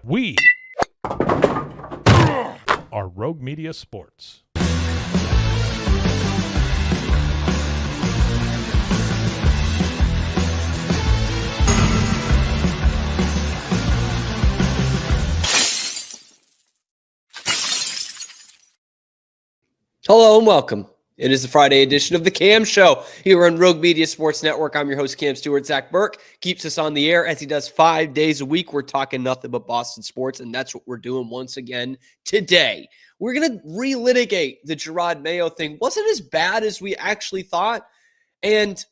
We are Rogue Media Sports. Hello and welcome. It is the Friday edition of The Cam Show here on Rogue Media Sports Network. I'm your host, Cam Stewart. Zach Burke keeps us on the air as he does 5 days a week. We're talking nothing but Boston sports, and that's what we're doing once again today. We're going to relitigate the Jerod Mayo thing. Wasn't as bad as we actually thought. And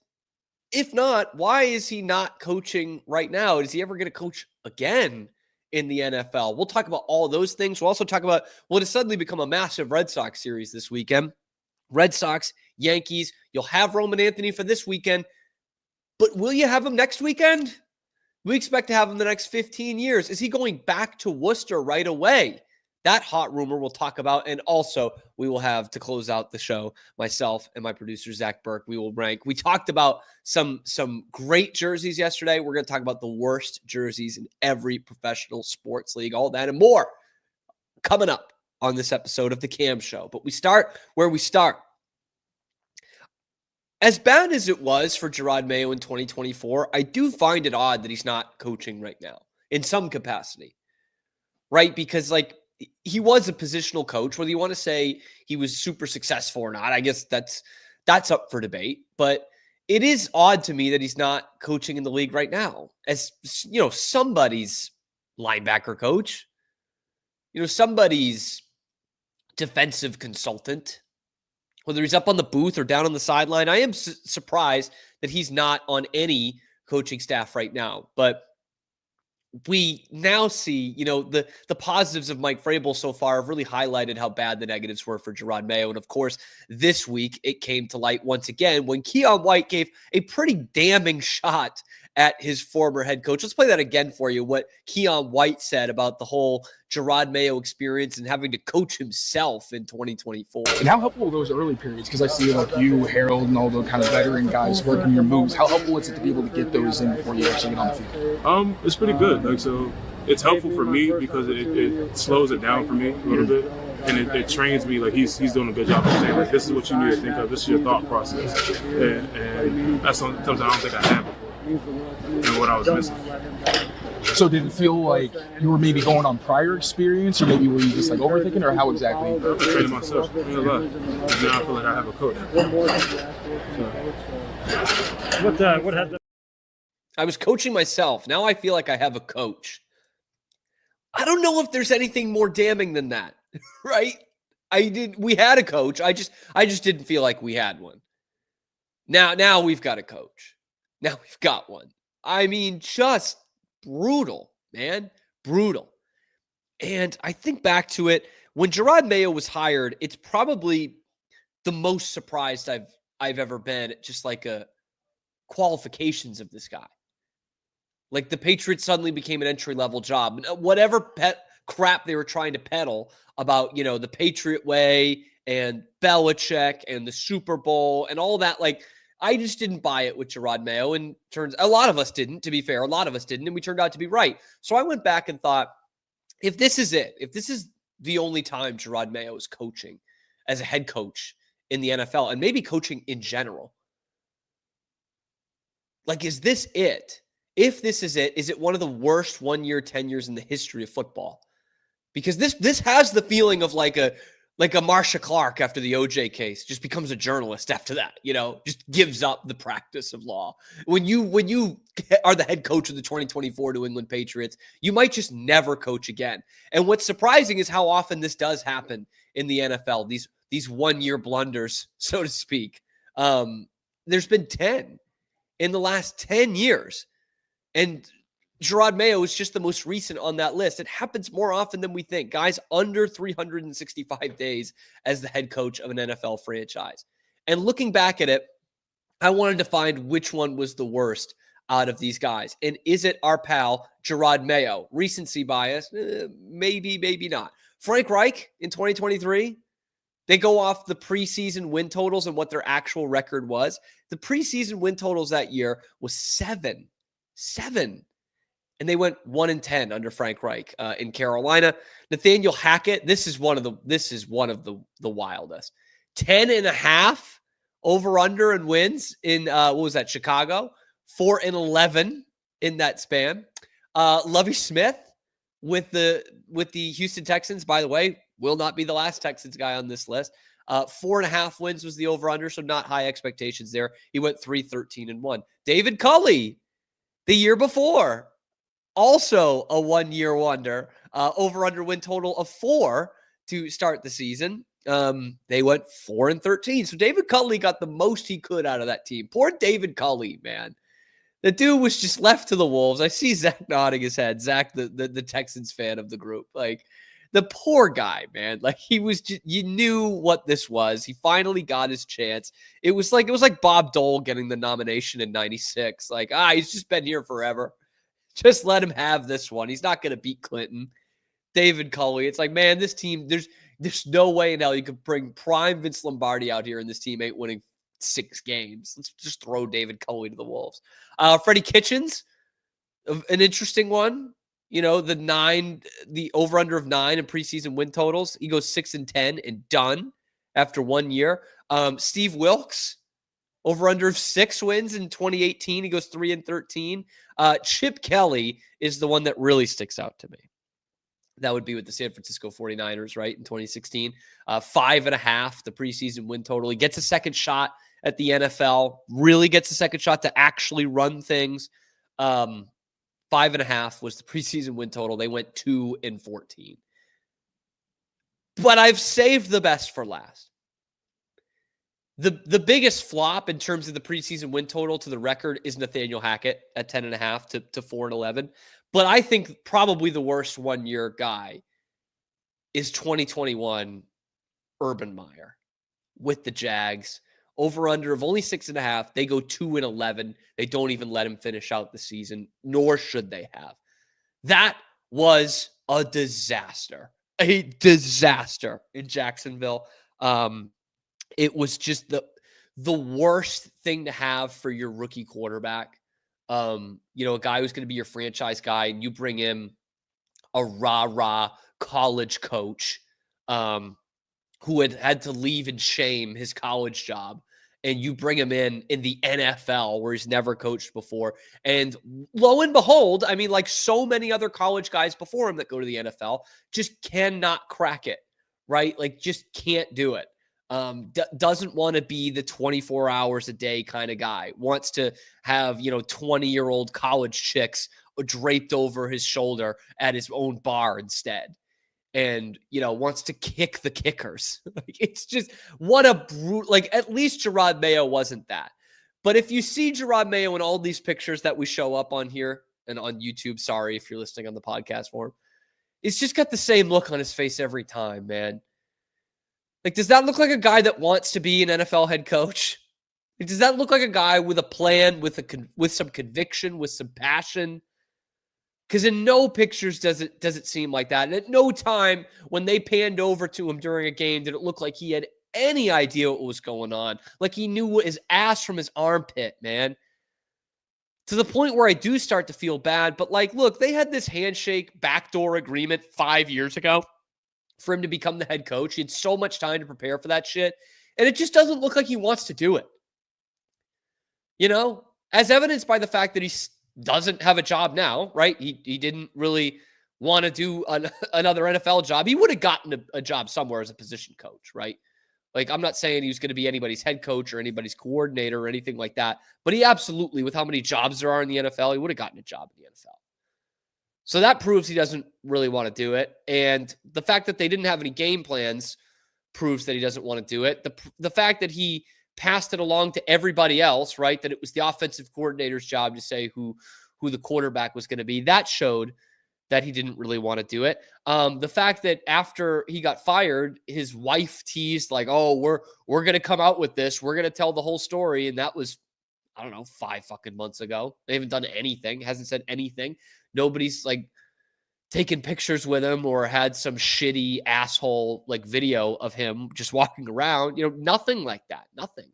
if not, why is he not coaching right now? Is he ever going to coach again in the NFL? We'll talk about all those things. We'll also talk about what has suddenly become a massive Red Sox series this weekend. Red Sox, Yankees. You'll have Roman Anthony for this weekend, but will you have him next weekend? We expect to have him the next 15 years. Is he going back to Worcester right away? That hot rumor we'll talk about. And also, we will have, to close out the show, myself and my producer, Zach Burke, we will rank. We talked about some great jerseys yesterday. We're going to talk about the worst jerseys in every professional sports league, all that and more coming up on this episode of The Cam Show. But we start where we start. As bad as it was for Jerod Mayo in 2024, I do find it odd that he's not coaching right now in some capacity, right? Because he was a positional coach. Whether you want to say he was super successful or not, I guess that's up for debate. But it is odd to me that he's not coaching in the league right now as, somebody's linebacker coach, somebody's defensive consultant, whether he's up on the booth or down on the sideline. I am surprised that he's not on any coaching staff right now. But we now see, the positives of Mike Vrabel so far have really highlighted how bad the negatives were for Jerod Mayo. And of course, this week it came to light once again when Keon White gave a pretty damning shot at his former head coach. Let's play that again for you, what Keon White said about the whole Jerod Mayo experience and having to coach himself in 2024. And how helpful are those early periods? Because I see you, Harold, and all the kind of veteran guys working your moves. How helpful is it to be able to get those in before you actually get on the field? It's pretty good. So it's helpful for me because it slows it down for me a little bit. And it trains me, he's doing a good job of saying, this is what you need to think of. This is your thought process. And that's something I don't think I had before. And what I was missing. So did it feel like you were maybe going on prior experience, or maybe were you just overthinking, or how exactly? I'm training myself. Now I feel like I have a coach. What had the... I was coaching myself. Now I feel like I have a coach. I don't know if there's anything more damning than that, right? We had a coach. I just didn't feel like we had one. Now we've got a coach. Now we've got one. I mean, just brutal, man. Brutal. And I think back to it, when Jerod Mayo was hired, it's probably the most surprised I've ever been at just qualifications of this guy. The Patriots suddenly became an entry-level job. Whatever crap they were trying to peddle about, the Patriot way and Belichick and the Super Bowl and all that, I just didn't buy it with Jerod Mayo, and a lot of us didn't, to be fair. A lot of us didn't, and we turned out to be right. So I went back and thought, if this is it, if this is the only time Jerod Mayo is coaching as a head coach in the NFL, and maybe coaching in general, is this it? If this is it, is it one of the worst one-year tenures in the history of football? Because this has the feeling of like a Marsha Clark after the OJ case, just becomes a journalist after that, just gives up the practice of law. When you are the head coach of the 2024 New England Patriots, you might just never coach again. And what's surprising is how often this does happen in the NFL, these one-year blunders, so to speak. There's been 10 in the last 10 years. And Jerod Mayo is just the most recent on that list. It happens more often than we think. Guys under 365 days as the head coach of an NFL franchise. And looking back at it, I wanted to find which one was the worst out of these guys. And is it our pal, Jerod Mayo? Recency bias? Maybe, maybe not. Frank Reich in 2023, they go off the preseason win totals and what their actual record was. The preseason win totals that year was 7. and they went 1-10 under Frank Reich in Carolina. Nathaniel Hackett, this is one of the wildest. 10.5 over under and wins in what was that, Chicago? 4-11 in that span. Lovie Smith with the Houston Texans, by the way, will not be the last Texans guy on this list. 4.5 wins was the over-under, so not high expectations there. He went 3-13-1. David Culley, the year before, also a one-year wonder. Over-under win total of 4 to start the season. They went 4-13. So David Culley got the most he could out of that team. Poor David Culley, man. The dude was just left to the wolves. I see Zach nodding his head. Zach, the Texans fan of the group. Like, the poor guy, man. Like, he was just, you knew what this was. He finally got his chance. It was like Bob Dole getting the nomination in 96. Like, he's just been here forever. Just let him have this one. He's not going to beat Clinton. David Culley. It's like, man, this team, there's no way in hell you could bring prime Vince Lombardi out here and this team ain't winning 6 games. Let's just throw David Culley to the wolves. Freddie Kitchens, an interesting one. You know, the over-under of 9 in preseason win totals. He goes 6-10 and done after 1 year. Steve Wilkes, over-under of 6 wins in 2018. He goes 3-13. Chip Kelly is the one that really sticks out to me. That would be with the San Francisco 49ers, right, in 2016. 5.5, the preseason win total. He gets a second shot at the NFL, really gets a second shot to actually run things. 5.5 was the preseason win total. They went 2-14. But I've saved the best for last. The biggest flop in terms of the preseason win total to the record is Nathaniel Hackett at 10.5 to 4-11. But I think probably the worst one-year guy is 2021 Urban Meyer with the Jags. Over-under of only 6.5. They go 2-11. They don't even let him finish out the season, nor should they have. That was a disaster. A disaster in Jacksonville. It was just the worst thing to have for your rookie quarterback. You know, a guy who's going to be your franchise guy, and you bring in a rah-rah college coach who had to leave in shame his college job, and you bring him in the NFL where he's never coached before. And lo and behold, I mean, like so many other college guys before him that go to the NFL, just cannot crack it, right? Like, just can't do it. Doesn't want to be the 24 hours a day kind of guy. Wants to have, 20-year-old college chicks draped over his shoulder at his own bar instead. And, wants to kick the kickers. It's just, what a brute. Like, at least Jerod Mayo wasn't that. But if you see Jerod Mayo in all these pictures that we show up on here and on YouTube, sorry if you're listening on the podcast form, it's just got the same look on his face every time, man. Like, does that look like a guy that wants to be an NFL head coach? Like, does that look like a guy with a plan, with some conviction, with some passion? Because in no pictures does it seem like that. And at no time when they panned over to him during a game did it look like he had any idea what was going on. Like he knew his ass from his armpit, man. To the point where I do start to feel bad. But like, look, they had this handshake backdoor agreement 5 years ago for him to become the head coach. He had so much time to prepare for that shit. And it just doesn't look like he wants to do it. As evidenced by the fact that he doesn't have a job now, right? He didn't really want to do another NFL job. He would have gotten a job somewhere as a position coach, right? Like, I'm not saying he was going to be anybody's head coach or anybody's coordinator or anything like that, but he absolutely, with how many jobs there are in the NFL, he would have gotten a job in the NFL. So that proves he doesn't really want to do it. And the fact that they didn't have any game plans proves that he doesn't want to do it. The fact that he passed it along to everybody else, right? That it was the offensive coordinator's job to say who the quarterback was going to be. That showed that he didn't really want to do it. The fact that after he got fired, his wife teased like, "Oh, we're going to come out with this. We're going to tell the whole story." And that was, I don't know, 5 fucking months ago. They haven't done anything. Hasn't said anything. Nobody's like taken pictures with him or had some shitty asshole like video of him just walking around. Nothing like that. Nothing.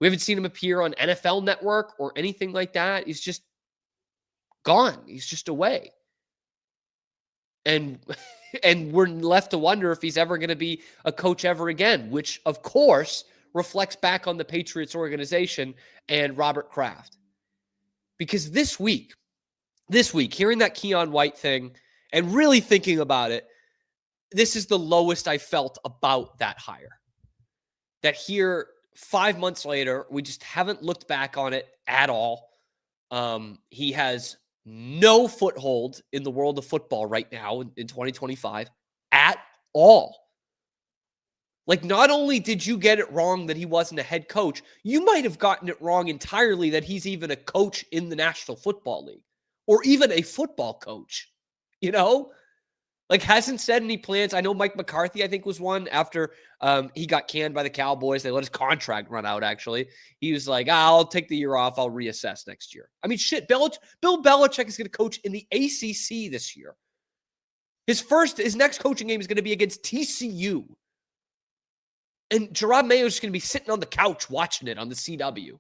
We haven't seen him appear on NFL Network or anything like that. He's just gone. He's just away. And we're left to wonder if he's ever going to be a coach ever again, which of course reflects back on the Patriots organization and Robert Kraft. Because this week, hearing that Keon White thing and really thinking about it, this is the lowest I felt about that hire. That here, 5 months later, we just haven't looked back on it at all. He has no foothold in the world of football right now in 2025 at all. Like, not only did you get it wrong that he wasn't a head coach, you might have gotten it wrong entirely that he's even a coach in the National Football League or even a football coach, you know? Like, hasn't said any plans. I know Mike McCarthy, I think, was one after he got canned by the Cowboys. They let his contract run out, actually. He was like, I'll take the year off. I'll reassess next year. I mean, shit, Bill Belichick is going to coach in the ACC this year. His next coaching game is going to be against TCU. And Jerod Mayo is going to be sitting on the couch watching it on the CW.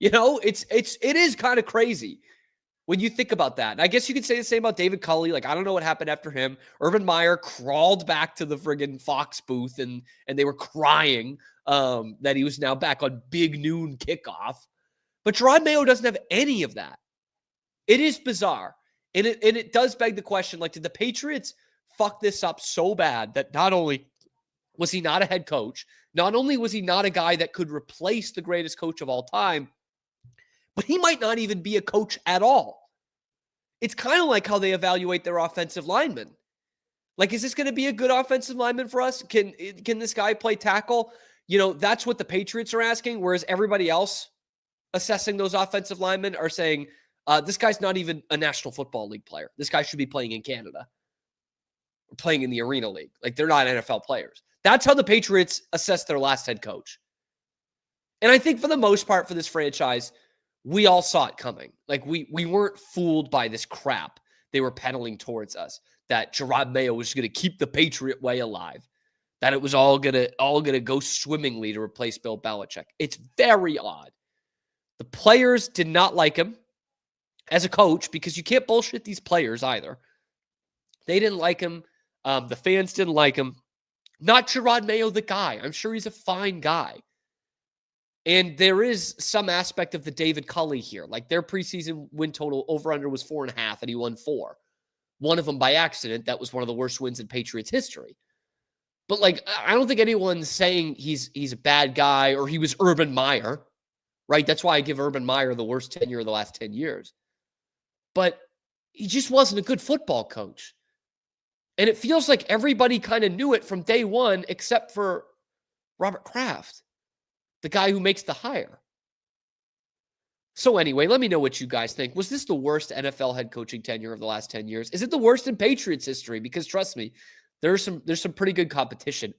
You know, it is kind of crazy when you think about that. And I guess you could say the same about David Culley. Like, I don't know what happened after him. Urban Meyer crawled back to the friggin' Fox booth and they were crying that he was now back on Big Noon Kickoff. But Jerod Mayo doesn't have any of that. It is bizarre. And it does beg the question, like, did the Patriots fuck this up so bad that not only was he not a head coach, not only was he not a guy that could replace the greatest coach of all time, but he might not even be a coach at all. It's kind of like how they evaluate their offensive linemen. Like, is this going to be a good offensive lineman for us? Can this guy play tackle? You know, that's what the Patriots are asking, whereas everybody else assessing those offensive linemen are saying, this guy's not even a National Football League player. This guy should be playing in Canada or playing in the Arena League. Like, they're not NFL players. That's how the Patriots assess their last head coach. And I think for the most part for this franchise, we all saw it coming. Like, we weren't fooled by this crap they were peddling towards us, that Jerod Mayo was going to keep the Patriot way alive, that it was all gonna go swimmingly to replace Bill Belichick. It's very odd. The players did not like him as a coach because you can't bullshit these players either. They didn't like him. The fans didn't like him. Not Jerod Mayo, the guy. I'm sure he's a fine guy. And there is some aspect of the David Culley here. Like, their preseason win total over-under was 4.5, and he won 4. One of them by accident. That was one of the worst wins in Patriots history. But, like, I don't think anyone's saying he's a bad guy or he was Urban Meyer, right? That's why I give Urban Meyer the worst tenure of the last 10 years. But he just wasn't a good football coach. And it feels like everybody kind of knew it from day one, except for Robert Kraft, the guy who makes the hire. So anyway, let me know what you guys think. Was this the worst NFL head coaching tenure of the last 10 years? Is it the worst in Patriots history? Because trust me, there's some pretty good competition.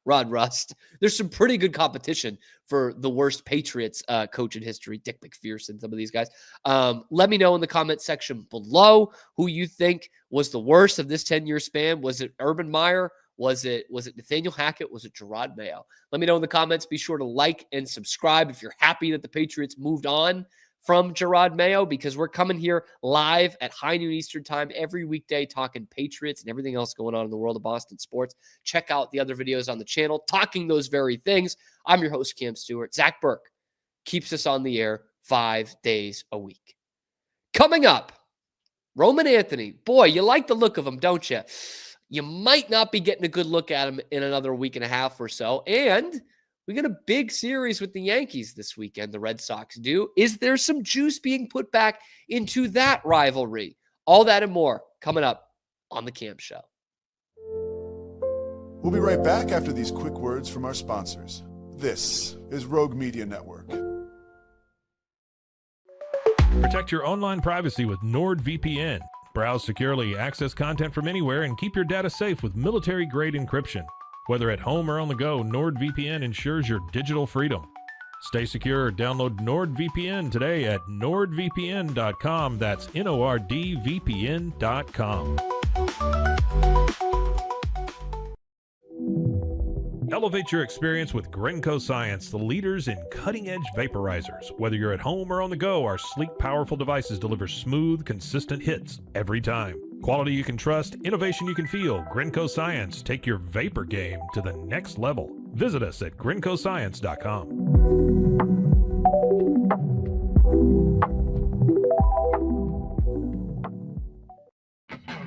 Rod Rust. There's some pretty good competition for the worst Patriots coach in history. Dick McPherson, some of these guys. Let me know in the comment section below who you think was the worst of this 10-year span. Was it Urban Meyer? Was it Nathaniel Hackett? Was it Jerod Mayo? Let me know in the comments. Be sure to like and subscribe if you're happy that the Patriots moved on from Jerod Mayo, because we're coming here live at high noon Eastern time every weekday talking Patriots and everything else going on in the world of Boston sports. Check out the other videos on the channel talking those very things. I'm your host, Cam Stewart. Zach Burke keeps us on the air 5 days a week. Coming up, Roman Anthony. Boy, you like the look of him, don't you? You might not be getting a good look at him in another week and a half or so. And we got a big series with the Yankees this weekend. The Red Sox do. Is there some juice being put back into that rivalry? All that and more coming up on The Cam Show. We'll be right back after these quick words from our sponsors. This is Rogue Media Network. Protect your online privacy with NordVPN. Browse securely, access content from anywhere, and keep your data safe with military-grade encryption. Whether at home or on the go, NordVPN ensures your digital freedom. Stay secure. Download NordVPN today at nordvpn.com. That's NORDVPN.com. Elevate your experience with Grenco Science, the leaders in cutting-edge vaporizers. Whether you're at home or on the go, our sleek, powerful devices deliver smooth, consistent hits every time. Quality you can trust, innovation you can feel. Grenco Science. Take your vapor game to the next level. Visit us at GrencoScience.com.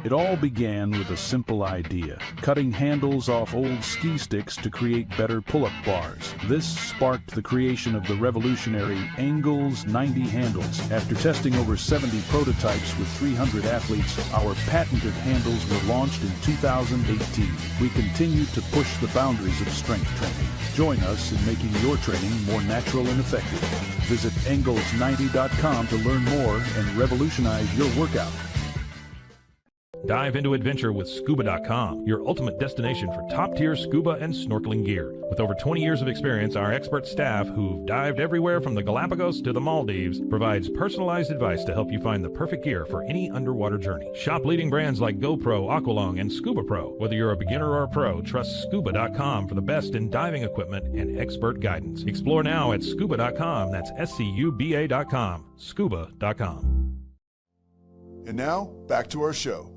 It all began with a simple idea, cutting handles off old ski sticks to create better pull-up bars. This sparked the creation of the revolutionary Engels 90 handles. After testing over 70 prototypes with 300 athletes, our patented handles were launched in 2018. We continue to push the boundaries of strength training. Join us in making your training more natural and effective. Visit Engels90.com to learn more and revolutionize your workout. Dive into adventure with Scuba.com, your ultimate destination for top-tier scuba and snorkeling gear. With over 20 years of experience, our expert staff, who've dived everywhere from the Galapagos to the Maldives, provides personalized advice to help you find the perfect gear for any underwater journey. Shop leading brands like GoPro, Aqualung, and Scuba Pro. Whether you're a beginner or a pro, trust Scuba.com for the best in diving equipment and expert guidance. Explore now at Scuba.com. That's SCUBA.com. Scuba.com. And now, back to our show.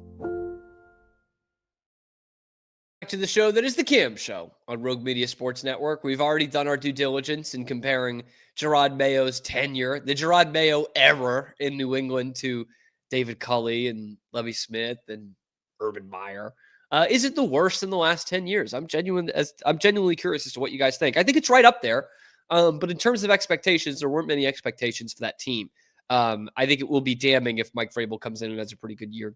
To the show that is the Cam Show on Rogue Media Sports Network. We've already done our due diligence in comparing Jerod Mayo's tenure, the Jerod Mayo era in New England, to David Culley and Lovie Smith and Urban Meyer. Is it the worst in the last 10 years? I'm genuinely curious as to what you guys think. I think it's right up there. But in terms of expectations, there weren't many expectations for that team. I think it will be damning if Mike Vrabel comes in and has a pretty good year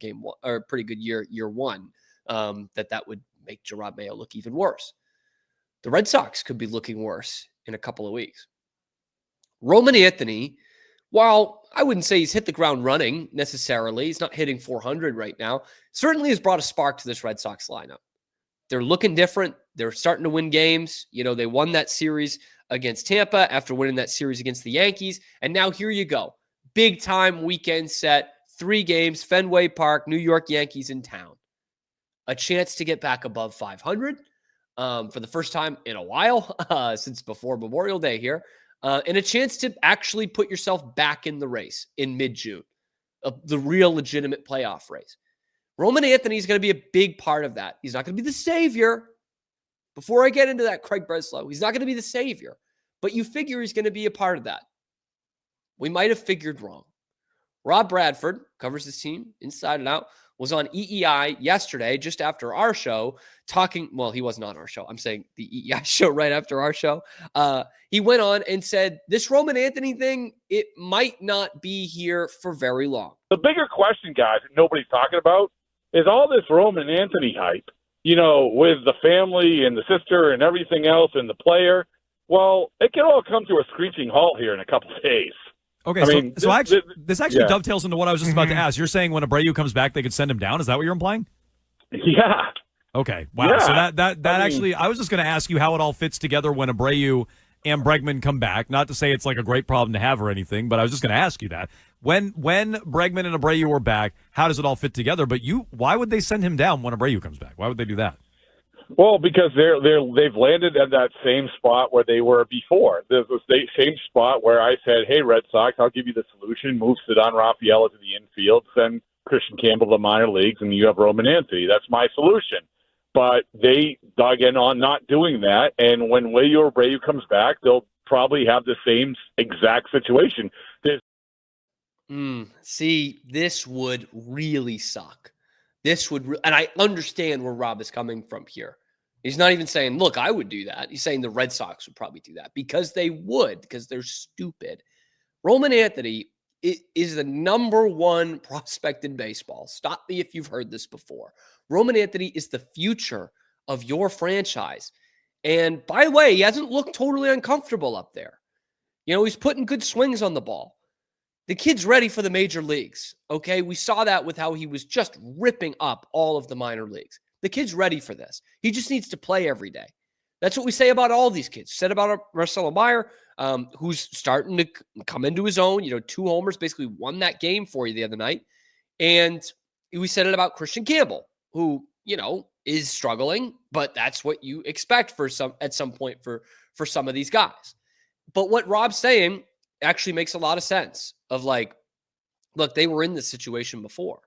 year one. That would make Jerod Mayo look even worse. The Red Sox could be looking worse in a couple of weeks. Roman Anthony, while I wouldn't say he's hit the ground running necessarily, he's not hitting 400 right now, certainly has brought a spark to this Red Sox lineup. They're looking different. They're starting to win games. You know, they won that series against Tampa after winning that series against the Yankees. And now here you go. Big time weekend set, 3 games, Fenway Park, New York Yankees in town. A chance to get back above 500 for the first time in a while, since before Memorial Day here, and a chance to actually put yourself back in the race in mid-June, the real legitimate playoff race. Roman Anthony is going to be a big part of that. He's not going to be the savior. Before I get into that, Craig Breslow, he's not going to be the savior, but you figure he's going to be a part of that. We might have figured wrong. Rob Bradford covers his team inside and out, was on EEI yesterday, just after our show, talking. Well, he wasn't on our show. I'm saying the EEI show right after our show. He went on and said, this Roman Anthony thing, it might not be here for very long. The bigger question, guys, that nobody's talking about is all this Roman Anthony hype, you know, with the family and the sister and everything else and the player. Well, it can all come to a screeching halt here in a couple of days. Okay, this actually dovetails into what I was just about to ask. You're saying when Abreu comes back, they could send him down? Is that what you're implying? Yeah. Okay. Wow. Yeah. So that actually, I was just going to ask you how it all fits together when Abreu and Bregman come back. Not to say it's like a great problem to have or anything, but I was just going to ask you that. When Bregman and Abreu are back, how does it all fit together? But why would they send him down when Abreu comes back? Why would they do that? Well, because they've landed at that same spot where they were before. There's the same spot where I said, hey, Red Sox, I'll give you the solution. Move Cedon Rafaela to the infield, send Christian Campbell to the minor leagues, and you have Roman Anthony. That's my solution. But they dug in on not doing that, and when Wilyer Abreu comes back, they'll probably have the same exact situation. See, this would really suck. And I understand where Rob is coming from here. He's not even saying, look, I would do that. He's saying the Red Sox would probably do that because they would, because they're stupid. Roman Anthony is the number 1 prospect in baseball. Stop me if you've heard this before. Roman Anthony is the future of your franchise. And by the way, he hasn't looked totally uncomfortable up there. You know, he's putting good swings on the ball. The kid's ready for the major leagues, okay? We saw that with how he was just ripping up all of the minor leagues. The kid's ready for this. He just needs to play every day. That's what we say about all these kids. Said about Marcelo Meyer, who's starting to come into his own. You know, 2 homers, basically won that game for you the other night. And we said it about Christian Campbell, who, is struggling, but that's what you expect at some point for some of these guys. But what Rob's saying actually makes a lot of sense of like, look, they were in this situation before.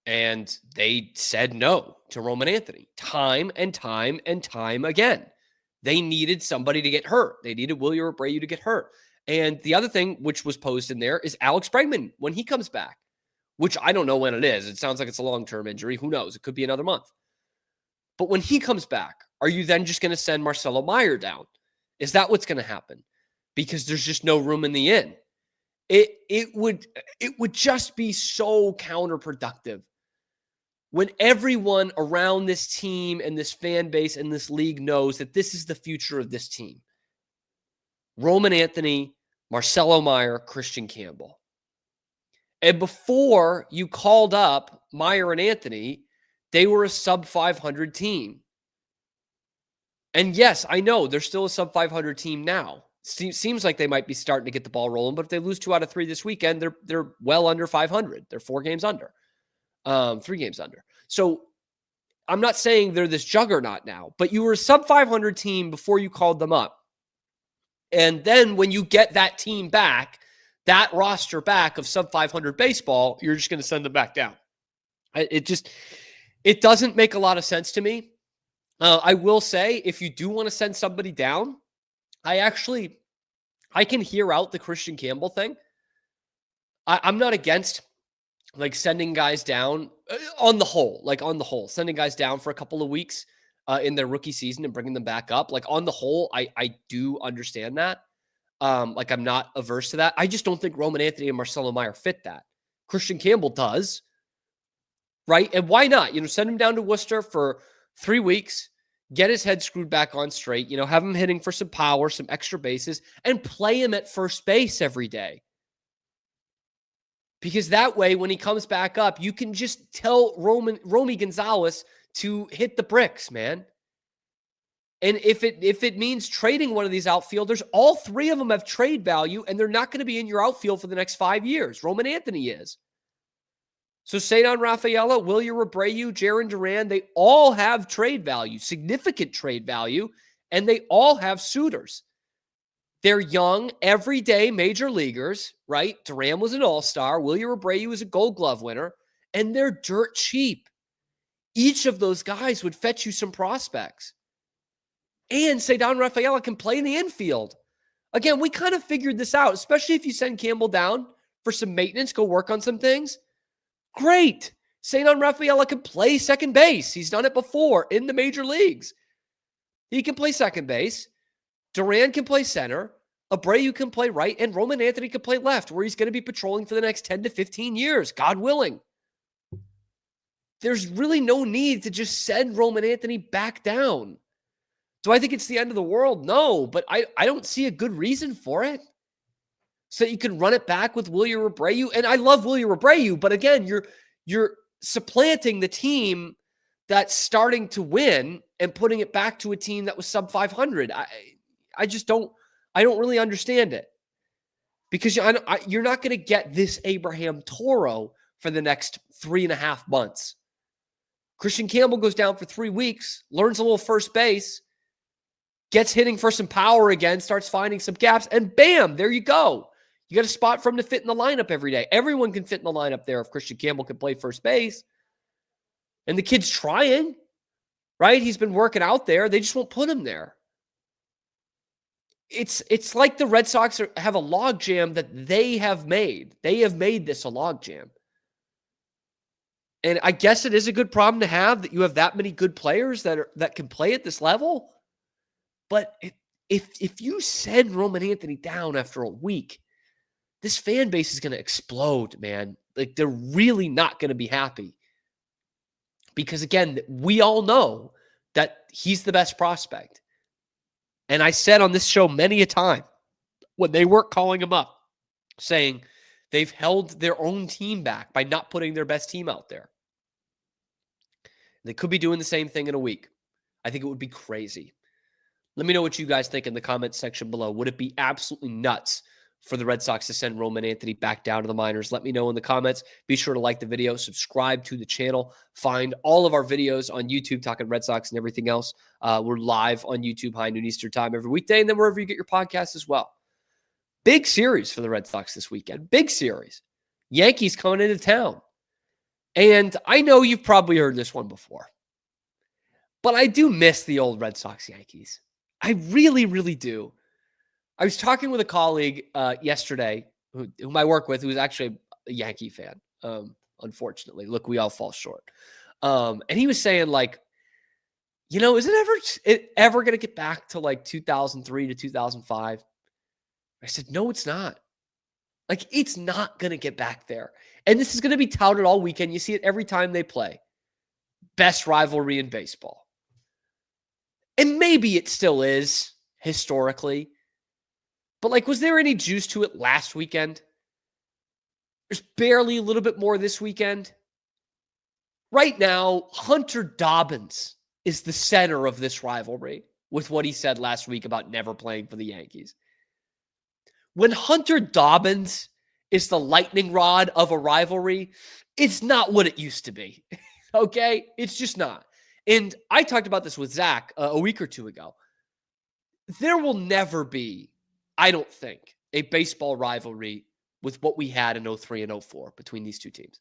And they said no to Roman Anthony time and time and time again. They needed somebody to get hurt. They needed William Abreu to get hurt. And the other thing which was posed in there is Alex Bregman when he comes back, which I don't know when it is. It sounds like it's a long-term injury. Who knows? It could be another month. But when he comes back, are you then just going to send Marcelo Meyer down? Is that what's going to happen? Because there's just no room in the inn. It would just be so counterproductive when everyone around this team and this fan base and this league knows that this is the future of this team. Roman Anthony, Marcelo Meyer, Christian Campbell. And before you called up Meyer and Anthony, they were a sub 500 team. And yes, I know they're still a sub 500 team now. Seems like they might be starting to get the ball rolling, but if they lose 2 out of 3 this weekend, they're well under 500. They're 4 games under. 3 games under. So I'm not saying they're this juggernaut now, but you were a sub 500 team before you called them up. And then when you get that team back, that roster back of sub 500 baseball, you're just going to send them back down. It doesn't make a lot of sense to me. I will say, if you do want to send somebody down, I can hear out the Christian Campbell thing. I'm not against like sending guys down on the whole, sending guys down for a couple of weeks in their rookie season and bringing them back up. Like on the whole, I do understand that. Like I'm not averse to that. I just don't think Roman Anthony and Marcelo Meyer fit that. Christian Campbell does, right? And why not? Send him down to Worcester for 3 weeks, get his head screwed back on straight, have him hitting for some power, some extra bases, and play him at first base every day. Because that way, when he comes back up, you can just tell Romy Gonzalez to hit the bricks, man. And if it means trading one of these outfielders, all 3 of them have trade value, and they're not going to be in your outfield for the next 5 years. Roman Anthony is. So Cedar Rafaela, Wilyer Abreu, Jarren Duran, they all have trade value, significant trade value, and they all have suitors. They're young, everyday major leaguers, right? Duran was an all-star. Wilyer Abreu was a Gold Glove winner, and they're dirt cheap. Each of those guys would fetch you some prospects. And Cedar Rafaela can play in the infield. Again, we kind of figured this out, especially if you send Campbell down for some maintenance, go work on some things. Great. Cedar Rafaela can play second base. He's done it before in the major leagues. He can play second base. Duran can play center, Abreu can play right, and Roman Anthony can play left, where he's going to be patrolling for the next 10 to 15 years, God willing. There's really no need to just send Roman Anthony back down. Do I think it's the end of the world? No, but I don't see a good reason for it. So you can run it back with Wilyer Abreu, and I love Wilyer Abreu, but again, you're supplanting the team that's starting to win and putting it back to a team that was sub 500. I don't really understand it, because you're not going to get this Abraham Toro for the next 3.5 months. Christian Campbell goes down for 3 weeks, learns a little first base, gets hitting for some power again, starts finding some gaps, and bam, there you go. You got a spot for him to fit in the lineup every day. Everyone can fit in the lineup there if Christian Campbell can play first base. And the kid's trying, right? He's been working out there. They just won't put him there. It's like the Red Sox have a logjam that they have made. They have made this a logjam. And I guess it is a good problem to have that you have that many good players that can play at this level. But if you send Roman Anthony down after a week, this fan base is going to explode, man. Like, they're really not going to be happy. Because, again, we all know that he's the best prospect. And I said on this show many a time, when they weren't calling him up, saying they've held their own team back by not putting their best team out there. They could be doing the same thing in a week. I think it would be crazy. Let me know what you guys think in the comments section below. Would it be absolutely nuts for the Red Sox to send Roman Anthony back down to the minors? Let me know in the comments. Be sure to like the video, subscribe to the channel, find all of our videos on YouTube talking Red Sox and everything else. We're live on YouTube, high noon Eastern time every weekday, and then wherever you get your podcasts as well. Big series for the Red Sox this weekend. Big series. Yankees coming into town. And I know you've probably heard this one before, but I do miss the old Red Sox Yankees. I really, really do. I was talking with a colleague yesterday whom I work with, who's actually a Yankee fan, unfortunately. Look, we all fall short. And he was saying, like, you know, is it ever going to get back to like 2003 to 2005? I said, no, it's not. Like, it's not going to get back there. And this is going to be touted all weekend. You see it every time they play. Best rivalry in baseball. And maybe it still is historically. But, like, was there any juice to it last weekend? There's barely a little bit more this weekend. Right now, Hunter Dobbins is the center of this rivalry with what he said last week about never playing for the Yankees. When Hunter Dobbins is the lightning rod of a rivalry, it's not what it used to be. Okay? It's just not. And I talked about this with Zach a week or two ago. There will never be, I don't think, a baseball rivalry with what we had in 03 and 04 between these two teams.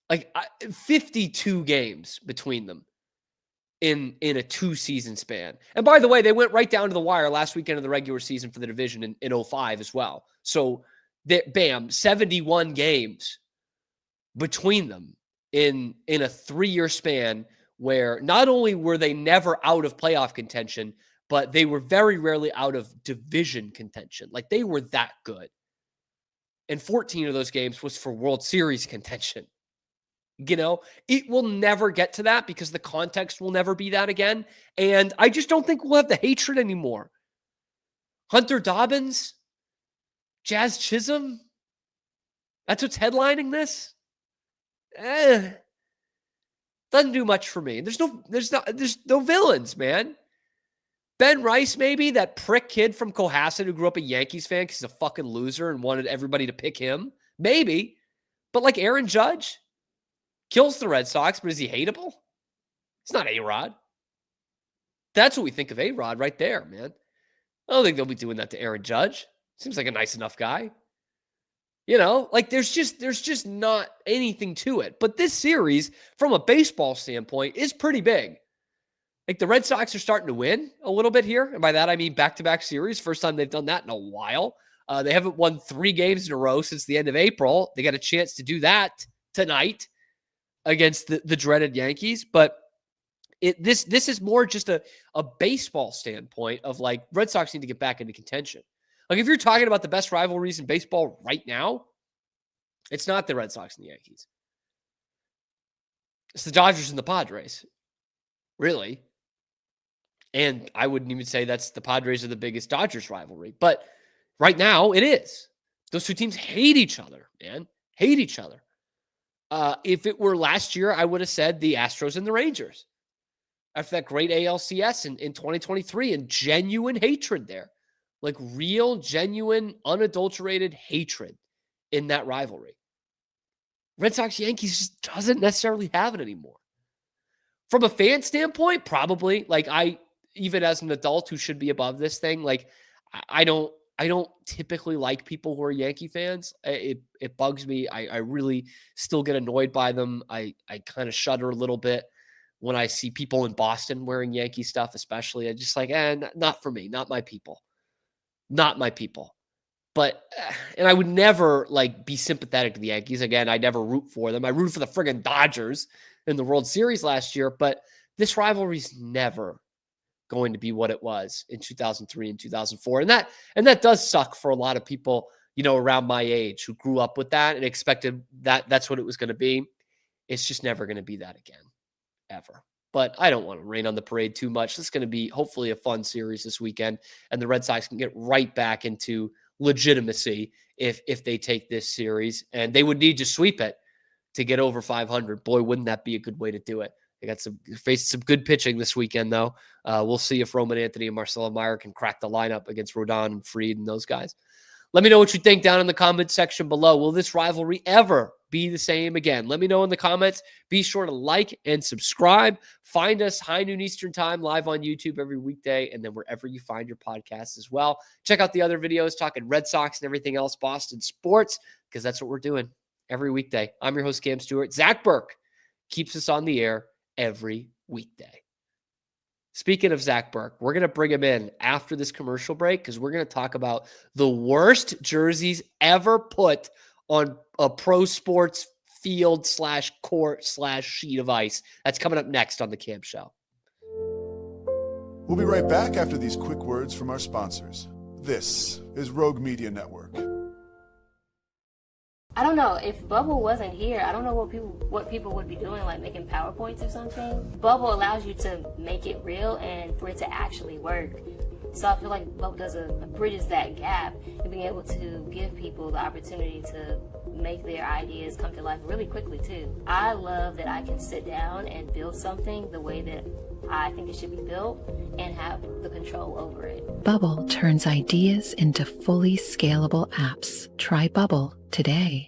Like 52 games between them in a 2-season span. And by the way, they went right down to the wire last weekend of the regular season for the division in 05 as well. So, bam, 71 games between them in a 3-year span where not only were they never out of playoff contention, but they were very rarely out of division contention. Like, they were that good. And 14 of those games was for World Series contention. You know, it will never get to that because the context will never be that again. And I just don't think we'll have the hatred anymore. Hunter Dobbins, Jazz Chisholm, that's what's headlining this. Doesn't do much for me. There's no villains, man. Ben Rice, maybe, that prick kid from Cohasset who grew up a Yankees fan because he's a fucking loser and wanted everybody to pick him. Maybe. But like Aaron Judge, kills the Red Sox, but is he hateable? It's not A-Rod. That's what we think of A-Rod right there, man. I don't think they'll be doing that to Aaron Judge. Seems like a nice enough guy. You know, like there's just not anything to it. But this series, from a baseball standpoint, is pretty big. Like the Red Sox are starting to win a little bit here. And by that, I mean back-to-back series. First time they've done that in a while. They haven't won 3 games in a row since the end of April. They got a chance to do that tonight against the dreaded Yankees. But this is more just a baseball standpoint of like Red Sox need to get back into contention. Like if you're talking about the best rivalries in baseball right now, it's not the Red Sox and the Yankees. It's the Dodgers and the Padres, really. And I wouldn't even say that's the Padres are the biggest Dodgers rivalry. But right now it is. Those two teams hate each other, man. Hate each other. If it were last year, I would have said the Astros and the Rangers. After that great ALCS in 2023 and genuine hatred there. Like real, genuine, unadulterated hatred in that rivalry. Red Sox-Yankees just doesn't necessarily have it anymore. From a fan standpoint, probably. Like even as an adult who should be above this thing, like I don't typically like people who are Yankee fans. It bugs me. I really still get annoyed by them. I kind of shudder a little bit when I see people in Boston wearing Yankee stuff, especially. I just like, not for me, not my people. Not my people. But, and I would never like be sympathetic to the Yankees. Again, I never root for them. I root for the friggin' Dodgers in the World Series last year, but this rivalry is never going to be what it was in 2003 and 2004. And that does suck for a lot of people, you know, around my age who grew up with that and expected that's what it was going to be. It's just never going to be that again, ever. But I don't want to rain on the parade too much. It's going to be hopefully a fun series this weekend, and the Red Sox can get right back into legitimacy if they take this series. And they would need to sweep it to get over 500. Boy, wouldn't that be a good way to do it? They got faced some good pitching this weekend, though. We'll see if Roman Anthony and Marcelo Meyer can crack the lineup against Rodon and Fried and those guys. Let me know what you think down in the comments section below. Will this rivalry ever be the same again? Let me know in the comments. Be sure to like and subscribe. Find us high noon Eastern time live on YouTube every weekday, and then wherever you find your podcasts as well. Check out the other videos talking Red Sox and everything else, Boston sports, because that's what we're doing every weekday. I'm your host, Cam Stewart. Zach Burke keeps us on the air every weekday. Speaking of Zach Burke, we're going to bring him in after this commercial break because we're going to talk about the worst jerseys ever put on a pro sports field / court / sheet of ice. That's coming up next on the Cam Show. We'll be right back after these quick words from our sponsors. This is Rogue Media Network. I don't know, if Bubble wasn't here, I don't know what people would be doing, like making PowerPoints or something. Bubble allows you to make it real and for it to actually work. So I feel like Bubble bridges that gap and being able to give people the opportunity to make their ideas come to life really quickly too. I love that I can sit down and build something the way that I think it should be built and have the control over it. Bubble turns ideas into fully scalable apps. Try Bubble today.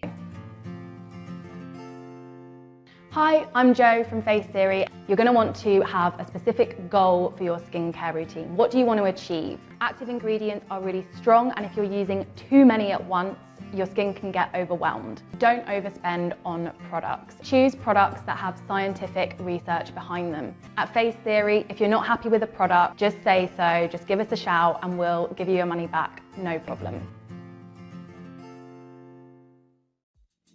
Hi, I'm Jo from Face Theory. You're going to want to have a specific goal for your skincare routine. What do you want to achieve? Active ingredients are really strong, and if you're using too many at once, your skin can get overwhelmed. Don't overspend on products. Choose products that have scientific research behind them. At Face Theory, if you're not happy with a product, just say so, just give us a shout and we'll give you your money back, no problem.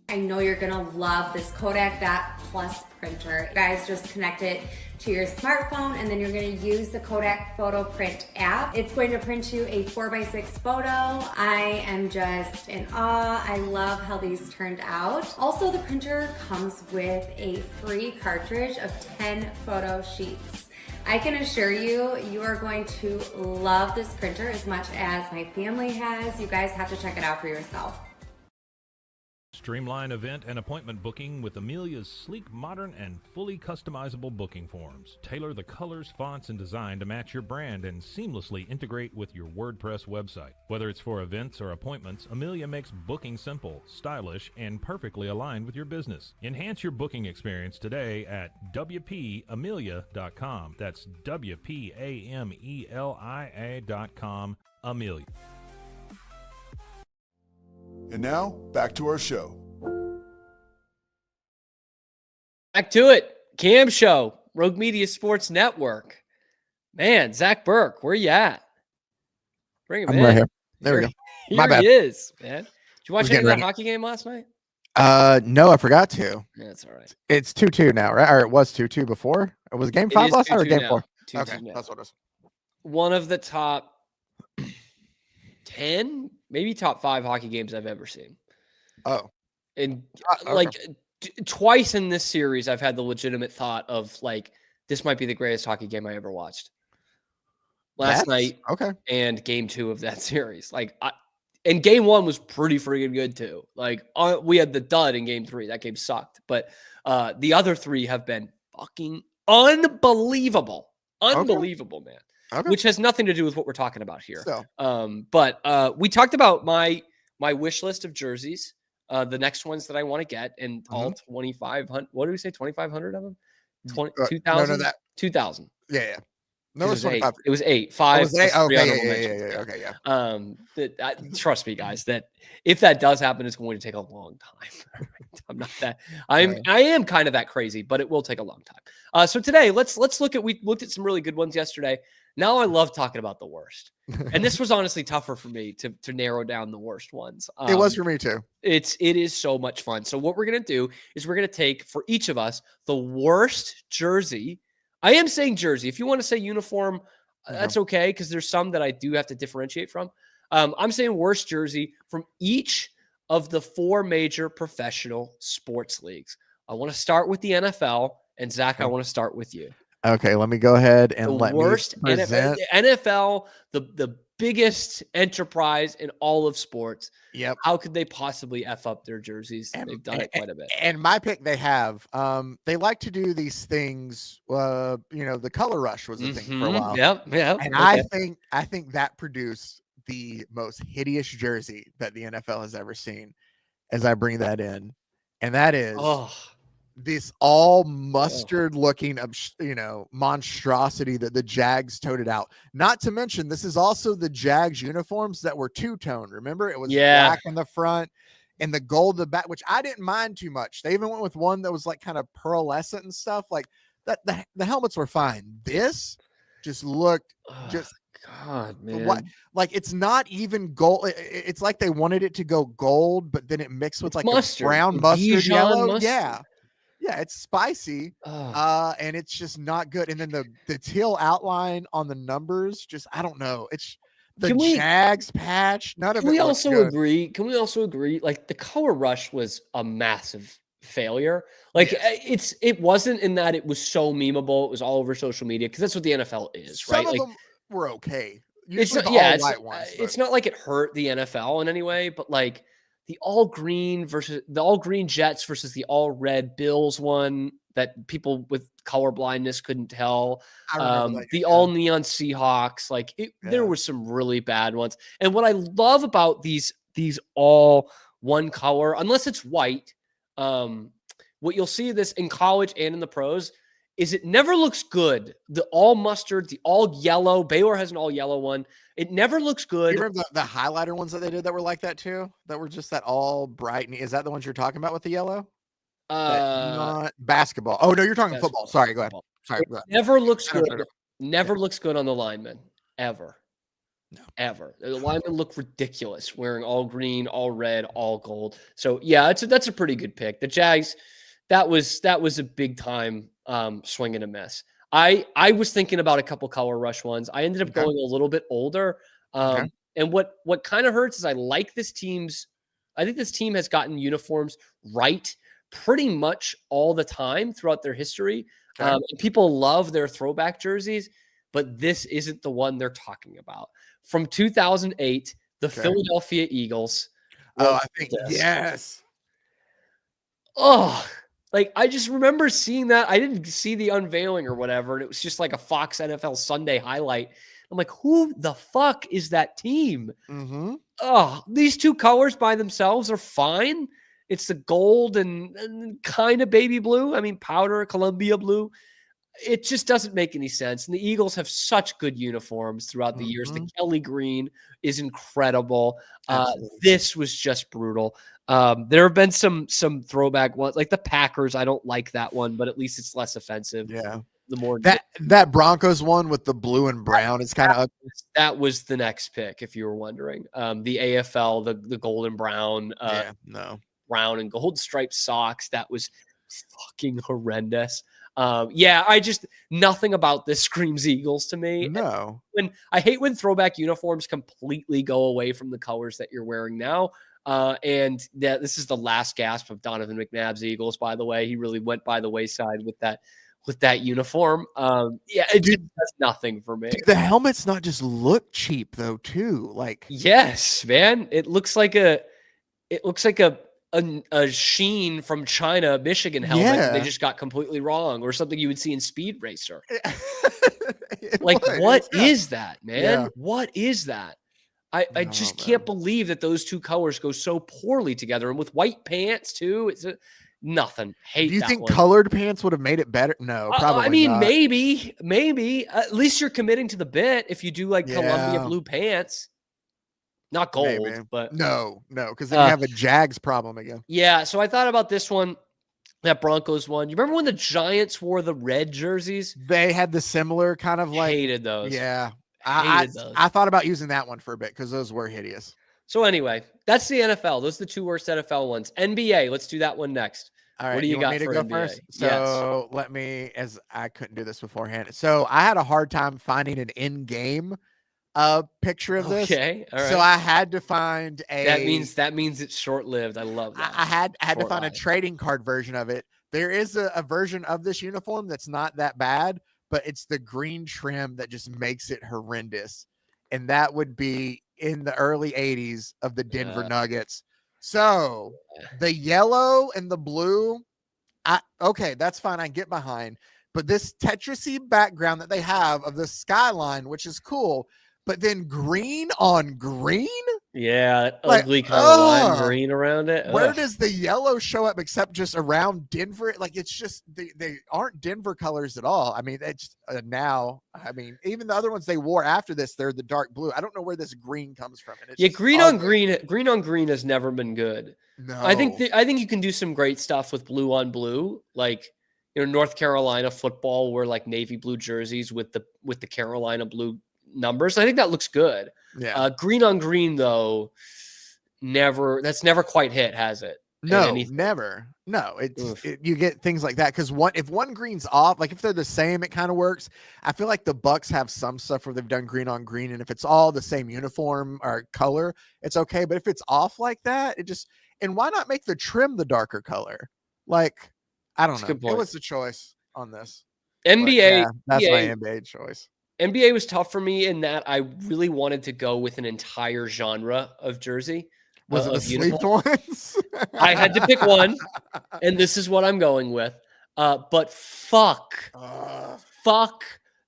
I know you're gonna love this Kodak Dot Plus printer. You guys just connect it to your smartphone and then you're gonna use the Kodak Photo Print app. It's going to print you a 4x6 photo. I am just in awe. I love how these turned out. Also, the printer comes with a free cartridge of 10 photo sheets. I can assure you, you are going to love this printer as much as my family has. You guys have to check it out for yourself. Streamline event and appointment booking with Amelia's sleek, modern, and fully customizable booking forms. Tailor the colors, fonts, and design to match your brand and seamlessly integrate with your WordPress website. Whether it's for events or appointments, Amelia makes booking simple, stylish, and perfectly aligned with your business. Enhance your booking experience today at WPAmelia.com. That's WPAMELIA.com. Amelia. And now, back to our show. Back to it. Cam Show, Rogue Media Sports Network. Man, Zach Burke, where you at? Bring him in. Right here. There we go. My bad. He is, man. Did you watch any of that hockey game last night? No, I forgot to. Yeah, that's all right. It's 2-2 now, right? Or it was 2-2 before. It was game 5 last night or game 4? 2-2 Okay, now. that's what it is. One of the top 10, maybe top 5 hockey games I've ever seen. Oh. And okay. like twice in this series, I've had the legitimate thought of like, this might be the greatest hockey game I ever watched. Last night, okay, and game 2 of that series. Like, and game 1 was pretty freaking good too. Like, we had the dud in game 3. That game sucked. But the other 3 have been fucking unbelievable. Unbelievable, man. Okay. Which has nothing to do with what we're talking about here. So. But we talked about my wish list of jerseys, the next ones that I want to get, and all 2,500. What did we say? 2,500 of them? 2,000? No, 2,000. Yeah. No, It was 25. 8. It was 8. 5. Oh, Okay, okay, yeah. Trust me, guys, that if that does happen, it's going to take a long time. I'm not that. I am kind of that crazy, but it will take a long time. So today, let's look at. We looked at some really good ones yesterday. Now I love talking about the worst, and this was honestly tougher for me to narrow down the worst ones. It was for me too. It is so much fun. So what we're gonna do is we're gonna take for each of us the worst jersey. I am saying jersey. If you want to say uniform, that's okay, because there's some that I do have to differentiate from. I'm saying worst jersey from each of the 4 major professional sports leagues. I want to start with the NFL, and Zach, I want to start with you. Okay, let me go ahead and the worst me present. NFL, the biggest enterprise in all of sports. Yep. How could they possibly F up their jerseys? They've done it quite a bit. And my pick, they have. They like to do these things. The color rush was a thing for a while. Yep. And I think that produced the most hideous jersey that the NFL has ever seen as I bring that in. And that is this all mustard looking, monstrosity that the Jags toted out. Not to mention, this is also the Jags uniforms that were two-tone. Remember, it was black in the front and the gold the back, which I didn't mind too much. They even went with one that was like kind of pearlescent and stuff like that. The helmets were fine. This just looked God, man. What? Like, it's not even gold. It's like they wanted it to go gold, but then it mixed with like mustard. a brown mustard Dijon yellow. mustard. Yeah, it's spicy. And it's just not good. And then the teal outline on the numbers, just I don't know. It's the Jags patch. None of it. Can we also agree? Like, the color rush was a massive failure. Like, it wasn't in that it was so memeable. It was all over social media because that's what the NFL is, right? Some of like, them were okay. It's not, it's not like it hurt the NFL in any way, but like the all green Jets versus the all red Bills one that people with color blindness couldn't tell. The all neon Seahawks, there were some really bad ones. And what I love about these all one color, unless it's white, what you'll see this in college and in the pros is it never looks good. The all mustard, the all yellow. Baylor has an all yellow one. It never looks good. You remember the highlighter ones that they did that were like that too? That were just that all bright. Is that the ones you're talking about with the yellow? Not basketball. Oh no, you're talking football. Sorry, go ahead. Sorry. Go ahead. Never looks good. Never looks good on the linemen. Ever. No. Ever. The linemen look ridiculous wearing all green, all red, all gold. So yeah, that's a pretty good pick. The Jags, that was a big time swing and a miss. I was thinking about a couple color rush ones. I ended up going a little bit older. And what kind of hurts is I think this team has gotten uniforms right pretty much all the time throughout their history. And people love their throwback jerseys, but this isn't the one they're talking about. From 2008, the Philadelphia Eagles. Oh, I think yes. Oh, like, I just remember seeing that. I didn't see the unveiling or whatever, and it was just like a Fox NFL Sunday highlight. I'm like, who the fuck is that team? Mm-hmm. Oh, these two colors by themselves are fine. It's the gold and kind of baby blue. I mean, powder, Columbia blue. It just doesn't make any sense. And the Eagles have such good uniforms throughout the years. The Kelly green is incredible. This was just brutal. There have been some throwback ones, like the Packers. I don't like that one, but at least it's less offensive. Yeah. The more that Broncos one with the blue and brown is kind of that was the next pick, if you were wondering. The AFL, the golden brown, brown and gold striped socks. That was fucking horrendous. Nothing about this screams Eagles to me. No. I hate when throwback uniforms completely go away from the colors that you're wearing now. And this is the last gasp of Donovan McNabb's Eagles, by the way. He really went by the wayside with that uniform. It just does nothing for me. The helmets not just look cheap though, too. Like, yes, man. It looks like a Sheen from China, Michigan helmet. Yeah. They just got completely wrong, or something you would see in Speed Racer. What is that, man? Yeah. What is that? I just can't believe that those two colors go so poorly together, and with white pants too. It's nothing. Hate. Do you that think one. colored pants would have made it better? No, probably. I mean, not. maybe. At least you're committing to the bit if you do like Columbia blue pants. Not gold, Maybe. but no, because then you have a Jags problem again. Yeah, so I thought about this one, that Broncos one. You remember when the Giants wore the red jerseys? They had the similar kind of like hated those. Yeah, hated those. I thought about using that one for a bit because those were hideous. So anyway, that's the NFL. Those are the two worst NFL ones. NBA, let's do that one next. All right, what do you got want me for to go NBA? first? So let me, as I couldn't do this beforehand. So I had a hard time finding an in-game picture of this. Okay, all right. So I had to find that means it's short-lived. I love that. I had to find a trading card version of it. There is a version of this uniform that's not that bad, but it's the green trim that just makes it horrendous. And that would be in the early 80s of the Denver Nuggets. So the yellow and the blue, okay, that's fine. I get behind. But this Tetrisy background that they have of the skyline, which is cool, but then green on green. Yeah, that Like, ugly kind of lime ugh. green around it. Where Ugh. does the yellow show up except just around Denver? Like, it's just they aren't Denver colors at all. I mean, it's now. I mean, even the other ones they wore after this, they're the dark blue. I don't know where this green comes from. And it's Yeah, just green on ugly. green on green has never been good. No, I think you can do some great stuff with blue on blue, like North Carolina football, where like navy blue jerseys with the Carolina blue numbers. I think that looks good. Yeah. Green on green though, that's never quite hit, has it? No, never. No, you get things like that because if one green's off, like if they're the same, it kind of works. I feel like the Bucks have some stuff where they've done green on green, and if it's all the same uniform or color, it's okay. But if it's off like that, and why not make the trim the darker color? Like, I don't know. It was the choice on this. NBA, that's my NBA choice. NBA was tough for me in that I really wanted to go with an entire genre of jersey. Was it the sleeved ones? I had to pick one, and this is what I'm going with. But fuck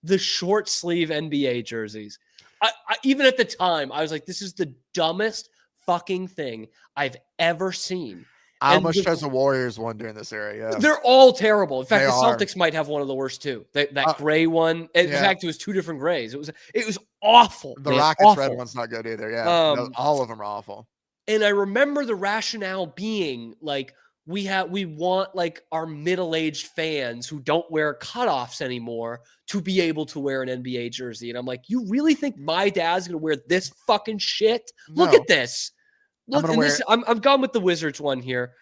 the short sleeve NBA jerseys. I even at the time, I was like, this is the dumbest fucking thing I've ever seen. I almost chose a Warriors one during this era. Yeah, they're all terrible. In fact, the Celtics might have one of the worst too. That gray one. In fact, it was two different grays. It was awful. The Rockets red one's not good either. Yeah, all of them are awful. And I remember the rationale being like, we want like our middle-aged fans who don't wear cutoffs anymore to be able to wear an NBA jersey. And I'm like, you really think my dad's gonna wear this fucking shit? No. Look at this. Look, I'm gone with the Wizards one here,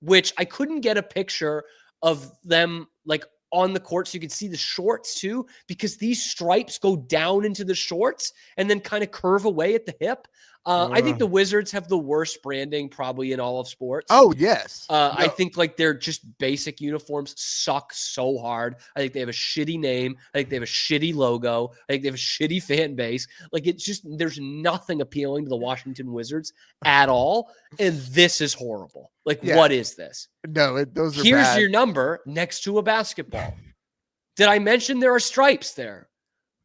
which I couldn't get a picture of them like on the court so you could see the shorts too, because these stripes go down into the shorts and then kind of curve away at the hip. I think the Wizards have the worst branding probably in all of sports. Oh, yes. I think like their just basic uniforms suck so hard. I think they have a shitty name. I think they have a shitty logo. I think they have a shitty fan base. Like it's just, there's nothing appealing to the Washington Wizards at all. And this is horrible. Like, what is this? No, those are Here's bad. your number next to a basketball. Did I mention there are stripes there?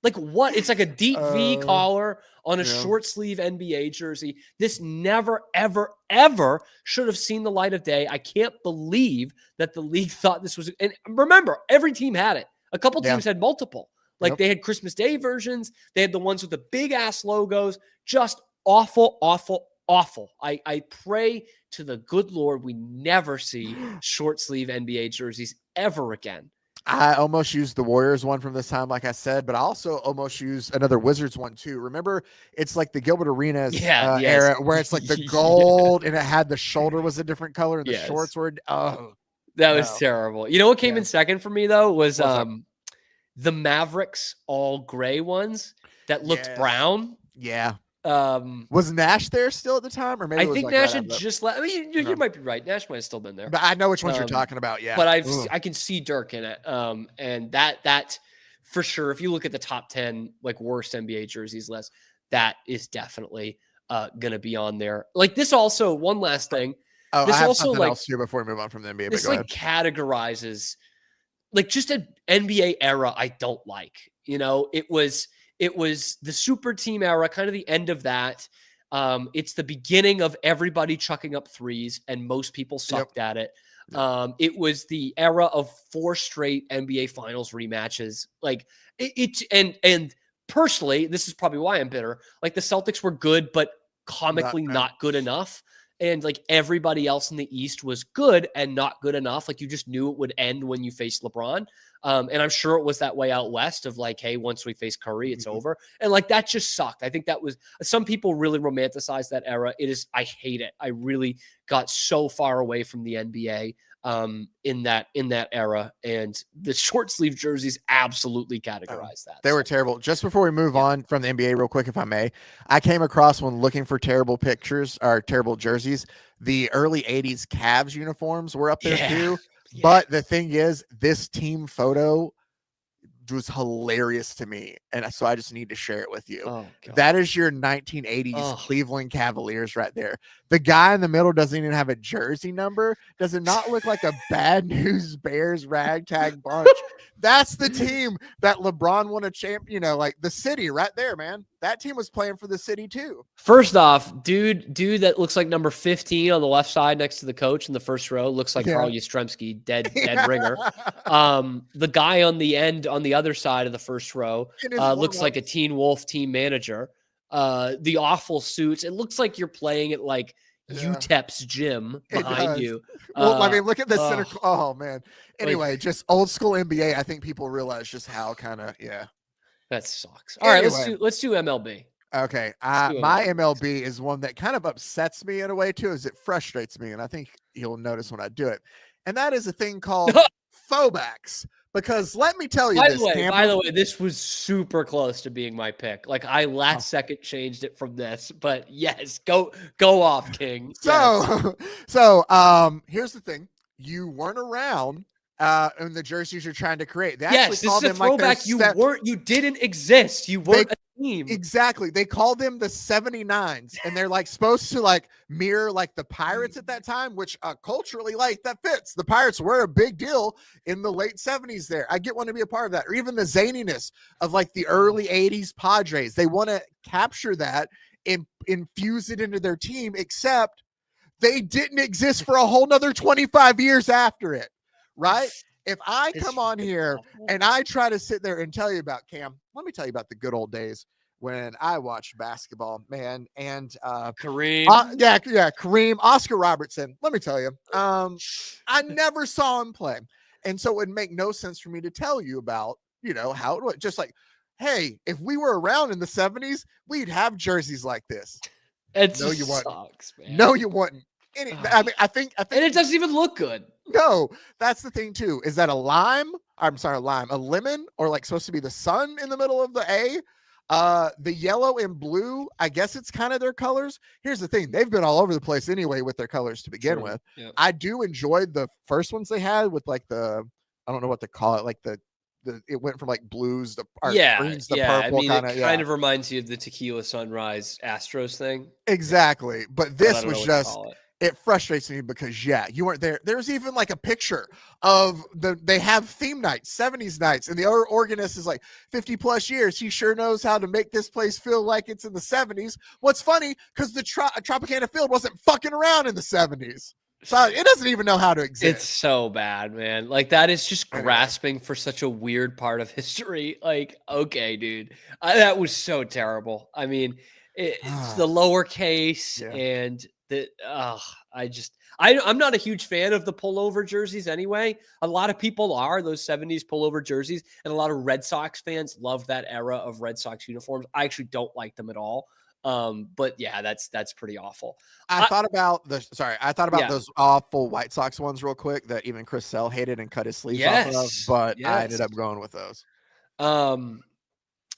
Like what? It's like a deep V collar on a short sleeve NBA jersey. This never, ever, ever should have seen the light of day. I can't believe that the league thought this was. And remember, every team had it. A couple teams had multiple. Like they had Christmas Day versions. They had the ones with the big ass logos. Just awful, awful, awful. I pray to the good Lord we never see short sleeve NBA jerseys ever again. I almost used the Warriors one from this time, like I said, but I also almost used another Wizards one too. Remember, it's like the Gilbert Arenas era where it's like the gold and it had the shoulder was a different color and the shorts were that was terrible. You know what came in second for me though was the Mavericks all gray ones that looked brown. Yeah. Was Nash there still at the time, or maybe I think Nash had just left? I mean, you might be right. Nash might have still been there, but I know which ones you're talking about. Yeah, but I can see Dirk in it. And that for sure. If you look at the top 10 like worst NBA jerseys list, that is definitely gonna be on there. Like this also one last thing. This I have also something else here before we move on from the NBA. This like categorizes like just an NBA era I don't like. You know, it was the super team era, kind of the end of that. It's the beginning of everybody chucking up threes, and most people sucked at it. It was the era of 4 straight NBA Finals rematches. Like and personally, this is probably why I'm bitter. Like the Celtics were good, but comically not good enough. And like everybody else in the East was good and not good enough. Like you just knew it would end when you faced LeBron. And I'm sure it was that way out West of like, hey, once we face Curry, it's over. And like, that just sucked. I think that was, some people really romanticize that era. I hate it. I really got so far away from the NBA in that era. And the short sleeve jerseys absolutely categorize that. They were terrible. Just before we move on from the NBA real quick, if I may, I came across one looking for terrible pictures or terrible jerseys. The early 80s Cavs uniforms were up there too. Yeah. But the thing is, this team photo was hilarious to me. And so I just need to share it with you. That is your 1980s Cleveland Cavaliers right there. The guy in the middle doesn't even have a jersey number. Does it not look like a Bad News Bears ragtag bunch? That's the team that LeBron won a champ, like the city right there, man. That team was playing for the city too. First off, dude that looks like number 15 on the left side next to the coach in the first row looks like Carl Yastrzemski, dead ringer. The guy on the end on the other side of the first row looks like a Teen Wolf team manager. The awful suits. It looks like you're playing at like UTEP's gym behind you. Well, I mean, look at the center. Oh man. Anyway, just old school NBA. I think people realize just how kind of that sucks. All right, let's do MLB. Okay, my MLB is one that kind of upsets me in a way too, as it frustrates me, and I think you'll notice when I do it. And that is a thing called faux-backs. Because let me tell you by the way, this was super close to being my pick. Like I last second changed it from this, but yes, go off, King. So here's the thing: you weren't around in the jerseys you're trying to create. They this is a throwback. You didn't exist. You weren't a team. Exactly. They called them the 79s, and they're like supposed to like mirror like the Pirates at that time, which culturally like that fits. The Pirates were a big deal in the late 70s there. I get one to be a part of that, or even the zaniness of like the early 80s Padres. They want to capture that and infuse it into their team, except they didn't exist for a whole nother 25 years after it. Right? If I come on here and I try to sit there and tell you about Cam, let me tell you about the good old days when I watched basketball, man. And Kareem. Kareem, Oscar Robertson. Let me tell you, I never saw him play. And so it would make no sense for me to tell you about, how it was. Just like, hey, if we were around in the 70s, we'd have jerseys like this. No, you wouldn't. No, you wouldn't. I think, and it doesn't even look good. No, that's the thing too. Is that a lemon, or like supposed to be the sun in the middle of the A? The yellow and blue, I guess it's kind of their colors. Here's the thing: they've been all over the place anyway with their colors to begin with. Yep. I do enjoy the first ones they had with like I don't know what to call it, like it went from like blues to greens to purple. It kind of reminds you of the Tequila Sunrise Astros thing. Exactly, but this was just. It frustrates me because you weren't there. There's even like a picture of they have theme nights, 70s nights, and the organist is like 50 plus years. He sure knows how to make this place feel like it's in the 70s. What's funny, because the Tropicana Field wasn't fucking around in the 70s. So it doesn't even know how to exist. It's so bad, man. Like that is just grasping for such a weird part of history. Like, okay, dude, that was so terrible. I mean, it's the lowercase and I'm not a huge fan of the pullover jerseys anyway. A lot of people are, those 70s pullover jerseys, and a lot of Red Sox fans love that era of Red Sox uniforms. I actually don't like them at all. But yeah, that's pretty awful. I thought about those awful White Sox ones real quick that even Chris Sell hated and cut his sleeves off of, but I ended up going with those.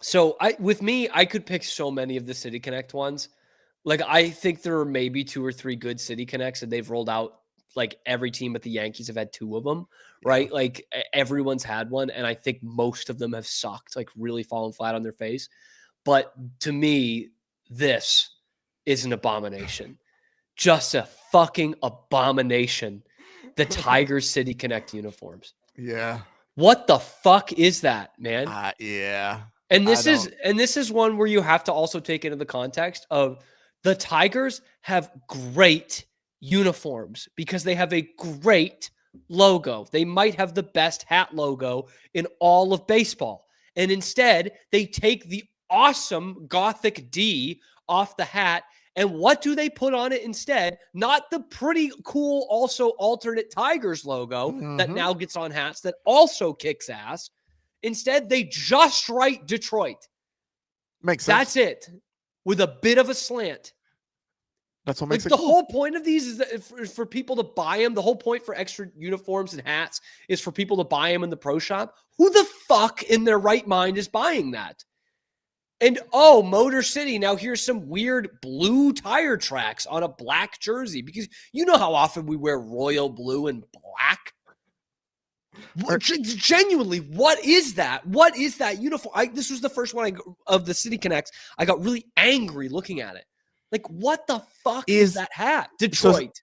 So I could pick so many of the City Connect ones. Like, I think there are maybe 2 or 3 good City Connects, and they've rolled out, like, every team but the Yankees have had 2 of them, right? Yeah. Like, everyone's had one, and I think most of them have sucked, like, really fallen flat on their face. But to me, this is an abomination. Just a fucking abomination. The Tigers City Connect uniforms. Yeah. What the fuck is that, man? Yeah. And this is one where you have to also take into the context of the Tigers have great uniforms because they have a great logo. They might have the best hat logo in all of baseball. And instead, they take the awesome Gothic D off the hat. And what do they put on it instead? Not the pretty cool, also alternate Tigers logo that now gets on hats that also kicks ass. Instead, they just write Detroit. Makes sense. That's it. With a bit of a slant. That's what makes it cool. The whole point of these is for people to buy them. The whole point for extra uniforms and hats is for people to buy them in the pro shop. Who the fuck in their right mind is buying that? And, Motor City, now here's some weird blue tire tracks on a black jersey. Because you know how often we wear royal blue and black? Genuinely, what is that? What is that uniform? This was the first one of the City Connects. I got really angry looking at it. Like, what the fuck is that hat? Detroit,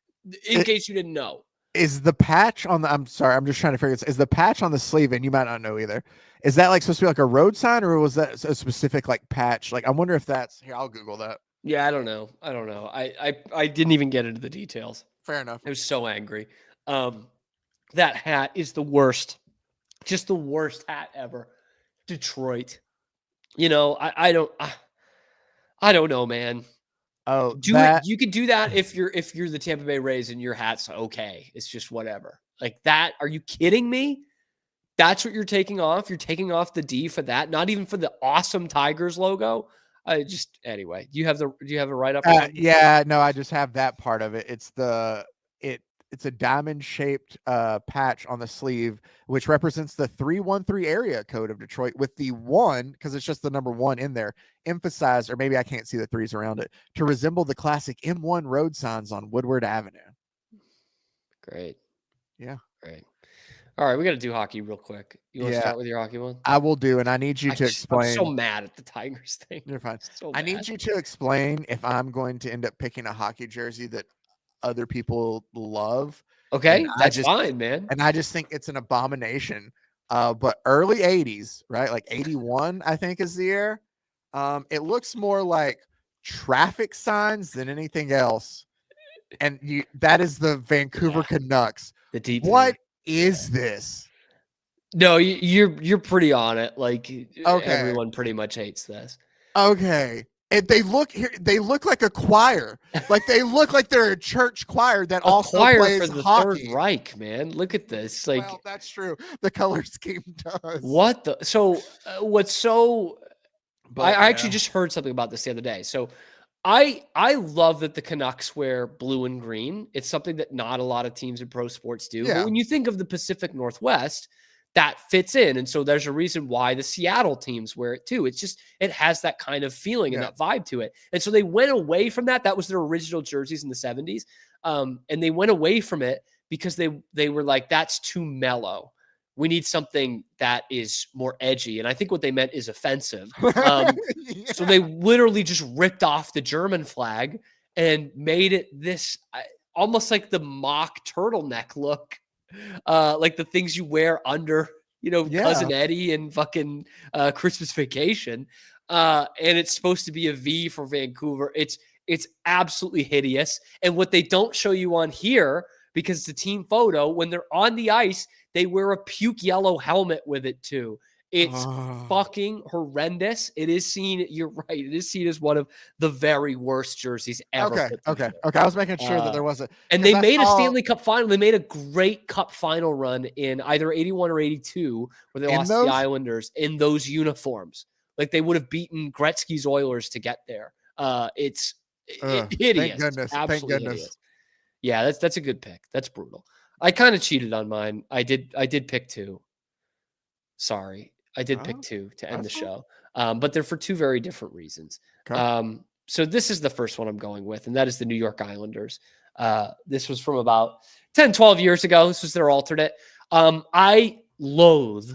in case you didn't know. Is the patch on the, I'm sorry, I'm just trying to figure this. Is the patch on the sleeve, and you might not know either, is that like supposed to be like a road sign, or was that a specific like patch? Like, I wonder if that's, here, I'll Google that. Yeah, I don't know. I didn't even get into the details. Fair enough. I was so angry. That hat is the worst. Just the worst hat ever. Detroit. You know, I don't know, man. Oh, you could do that if you're the Tampa Bay Rays and your hat's okay. It's just whatever. Like that. Are you kidding me? That's what you're taking off. You're taking off the D for that. Not even for the awesome Tigers logo. Anyway. Do you have a write up? Yeah, no, I just have that part of it. It's a diamond shaped patch on the sleeve, which represents the 313 area code of Detroit, with the 1, because it's just the number 1 in there, emphasized, or maybe I can't see the 3s around it, to resemble the classic M1 road signs on Woodward Avenue. Great. Yeah. Great. All right, we got to do hockey real quick. You want to start with your hockey one? I will do, and I need you to explain. I'm so mad at the Tigers thing. You're fine. So I need you to explain if I'm going to end up picking a hockey jersey that other people love. Okay, that's fine, man. And I just think it's an abomination. But early 80s, right? Like 81, I think is the year. It looks more like traffic signs than anything else. And that is the Vancouver Canucks. The deep. What is this? No, you're pretty on it. Like, okay, everyone pretty much hates this. Okay. And they look like a choir. Like they look like they're a church choir that also plays for the hockey. Third Reich, man. Look at this. Like, well, that's true. The color scheme does. What the? So what's so? I actually just heard something about this the other day. So I love that the Canucks wear blue and green. It's something that not a lot of teams in pro sports do. Yeah. But when you think of the Pacific Northwest, that fits in. And so there's a reason why the Seattle teams wear it too. It's just, it has that kind of feeling and that vibe to it. And so they went away from that. That was their original jerseys in the 70s. And they went away from it because they were like, that's too mellow. We need something that is more edgy. And I think what they meant is offensive. So they literally just ripped off the German flag and made it this almost like the mock turtleneck look. Like the things you wear under, Cousin Eddie and fucking Christmas Vacation. And it's supposed to be a V for Vancouver. It's absolutely hideous. And what they don't show you on here, because it's a team photo, when they're on the ice, they wear a puke yellow helmet with it too. It's fucking horrendous. It is seen, you're right, it is seen as one of the very worst jerseys ever. Okay. I was making sure that there wasn't. And they made a Stanley Cup final. They made a great Cup final run in either 81 or 82, where they lost to the Islanders in those uniforms. Like they would have beaten Gretzky's Oilers to get there. It's hideous. Thank goodness. Absolutely Thank goodness. Hideous. Yeah, that's a good pick. That's brutal. I kind of cheated on mine. I did pick 2. Sorry. I did pick 2 to end the show. But they're for 2 very different reasons. Okay. So this is the first one I'm going with, and that is the New York Islanders. This was from about 10, 12 years ago. This was their alternate. I loathe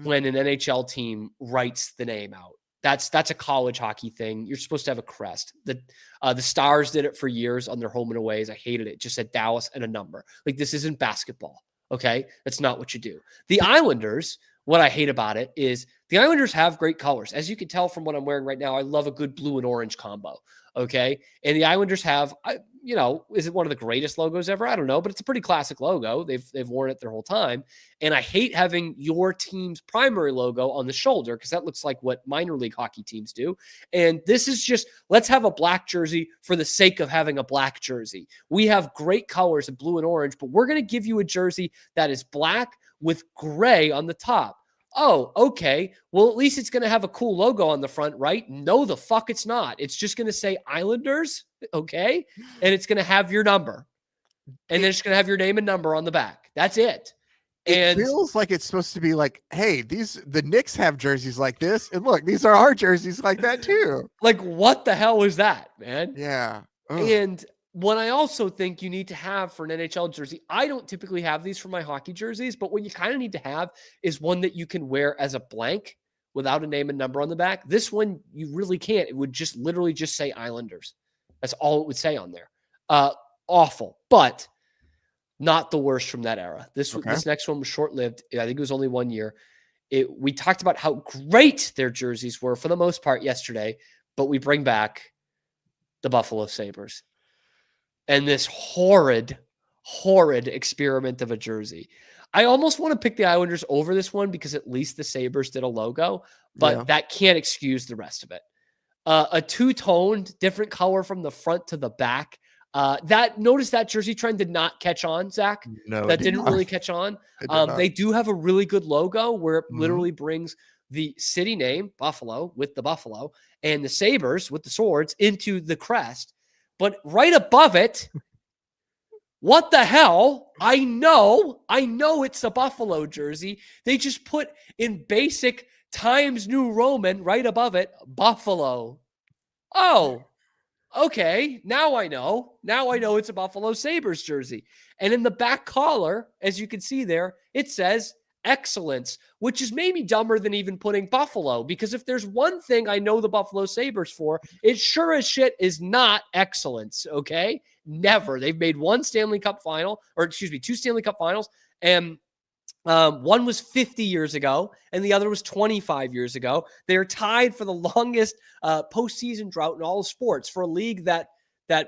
when an NHL team writes the name out. That's a college hockey thing. You're supposed to have a crest. The Stars did it for years on their home and aways. I hated it. Just said Dallas and a number. Like, this isn't basketball. Okay? That's not what you do. The Islanders, what I hate about it is the Islanders have great colors. As you can tell from what I'm wearing right now, I love a good blue and orange combo. Okay. And the Islanders have, is it one of the greatest logos ever? I don't know, but it's a pretty classic logo. They've worn it their whole time. And I hate having your team's primary logo on the shoulder, because that looks like what minor league hockey teams do. And this is just, let's have a black jersey for the sake of having a black jersey. We have great colors of blue and orange, but we're going to give you a jersey that is black with gray on the top. Oh, okay. Well, at least it's going to have a cool logo on the front, right? No, the fuck it's not. It's just going to say Islanders, okay? And it's going to have your number. And then it's going to have your name and number on the back. That's it. And it feels like it's supposed to be like, hey, the Knicks have jerseys like this. And look, these are our jerseys like that too. Like, what the hell is that, man? Yeah. Ugh. And what I also think you need to have for an NHL jersey, I don't typically have these for my hockey jerseys, but what you kind of need to have is one that you can wear as a blank without a name and number on the back. This one, you really can't. It would just literally just say Islanders. That's all it would say on there. Awful, but not the worst from that era. This next one was short-lived. I think it was only 1 year. We talked about how great their jerseys were for the most part yesterday, but we bring back the Buffalo Sabres and this horrid experiment of a jersey. I almost want to pick the Islanders over this one because at least the Sabres did a logo, but that can't excuse the rest of it. A two-toned, different color from the front to the back. Notice that jersey trend did not catch on, Zach. No, that didn't really catch on. They do have a really good logo where it literally brings the city name, Buffalo, with the buffalo, and the Sabres with the swords into the crest. But right above it, what the hell? I know it's a Buffalo jersey. They just put in basic Times New Roman right above it, Buffalo. Oh, okay. Now I know. It's a Buffalo Sabres jersey. And in the back collar, as you can see there, it says excellence, which is maybe dumber than even putting Buffalo, because if there's one thing I know the Buffalo Sabres for, it sure as shit is not excellence, okay? Never. They've made two Stanley Cup finals, and one was 50 years ago, and the other was 25 years ago. They're tied for the longest postseason drought in all of sports for a league that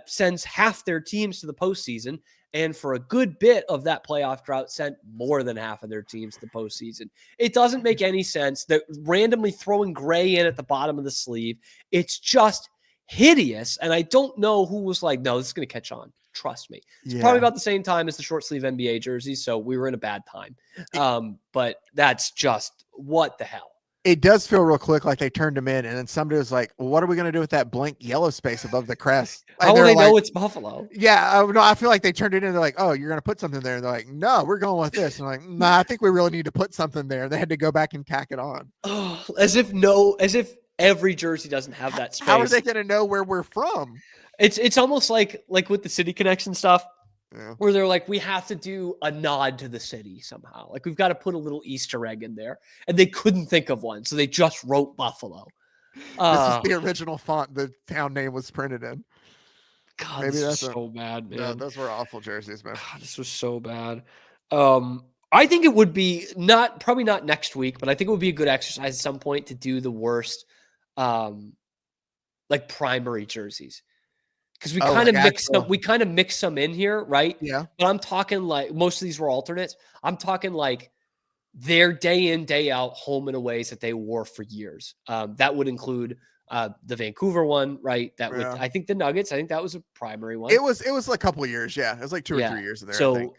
sends half their teams to the postseason, and for a good bit of that playoff drought sent more than half of their teams to the postseason. It doesn't make any sense that randomly throwing gray in at the bottom of the sleeve. It's just hideous, and I don't know who was like, no, this is going to catch on. Trust me. It's probably about the same time as the short sleeve NBA jerseys, so we were in a bad time. But that's just, what the hell? It does feel real quick like they turned them in, and then somebody was like, well, what are we going to do with that blank yellow space above the crest? How will they know it's Buffalo? Yeah, no, I feel like they turned it in. They're like, oh, you're going to put something there. And they're like, no, we're going with this. And I'm like, nah, I think we really need to put something there. They had to go back and tack it on. Oh, as if every jersey doesn't have that space. How are they going to know where we're from? It's almost like with the City Connection stuff, where they're like, we have to do a nod to the city somehow. Like, we've got to put a little Easter egg in there. And they couldn't think of one, so they just wrote Buffalo. This is the original font the town name was printed in. God, maybe that's so bad, man. No, those were awful jerseys, man. God, this was so bad. I think it would be probably not next week, but I think it would be a good exercise at some point to do the worst, primary jerseys. Because we kind of mix some in here, right? Yeah. But I'm talking like most of these were alternates. I'm talking like their day in, day out home and aways that they wore for years. That would include the Vancouver one, right? I think the Nuggets. I think that was a primary one. It was a couple of years. Yeah, it was like 2 or 3 years in there. So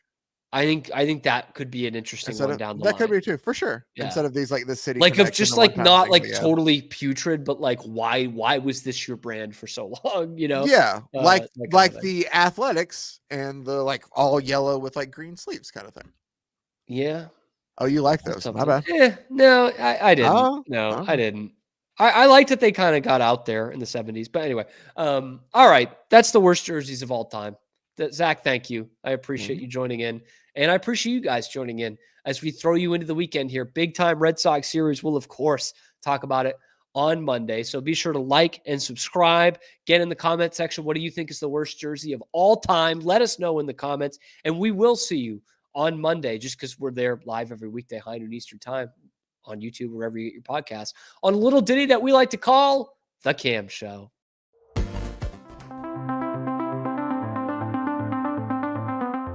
I think that could be an interesting one down the line. That could be too, for sure. Yeah. Instead of these like the City, like of just like not like totally putrid, but like why was this your brand for so long? You know? Yeah, like the Athletics and the like all yellow with like green sleeves kind of thing. Yeah. Oh, you like those? My bad. Yeah, no, I didn't. I didn't. I liked that they kind of got out there in the 70s. But anyway, all right, that's the worst jerseys of all time. Zach, thank you. I appreciate you joining in. And I appreciate you guys joining in as we throw you into the weekend here. Big time Red Sox series. We'll, of course, talk about it on Monday. So be sure to like and subscribe. Get in the comment section. What do you think is the worst jersey of all time? Let us know in the comments. And we will see you on Monday, just because we're there live every weekday, high noon Eastern time on YouTube, wherever you get your podcasts, on a little ditty that we like to call The Cam Show.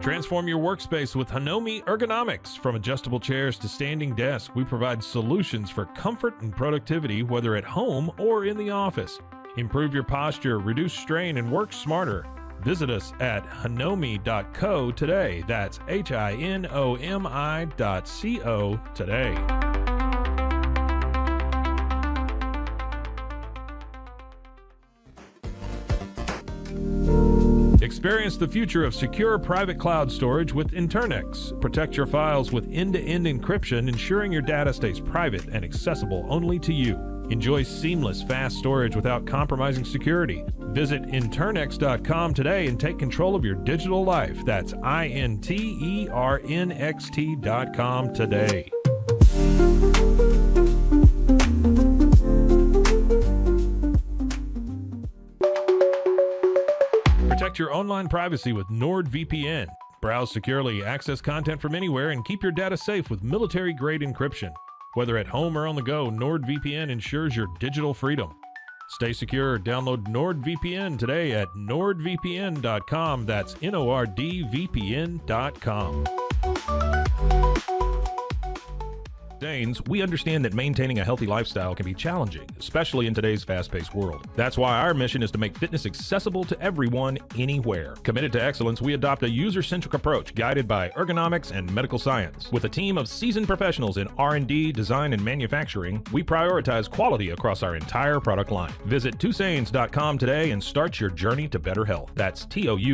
Transform your workspace with Hanomi Ergonomics. From adjustable chairs to standing desks, we provide solutions for comfort and productivity, whether at home or in the office. Improve your posture, reduce strain, and work smarter. Visit us at hanomi.co today. That's HINOMI.co today. Experience the future of secure private cloud storage with Internex. Protect your files with end-to-end encryption, ensuring your data stays private and accessible only to you. Enjoy seamless, fast storage without compromising security. Visit Internex.com today and take control of your digital life. That's INTERNXT.com today. your online privacy with NordVPN. Browse securely, access content from anywhere, and keep your data safe with military-grade encryption. Whether at home or on the go, NordVPN ensures your digital freedom. Stay secure. Download NordVPN today at nordvpn.com. That's NORDVPN.com. Danes, we understand that maintaining a healthy lifestyle can be challenging, especially in today's fast-paced world. That's why our mission is to make fitness accessible to everyone, anywhere. Committed to excellence, we adopt a user-centric approach guided by ergonomics and medical science. With a team of seasoned professionals in R&D, design, and manufacturing, we prioritize quality across our entire product line. Visit TwoSains.com today and start your journey to better health. That's TOUSAINS.com.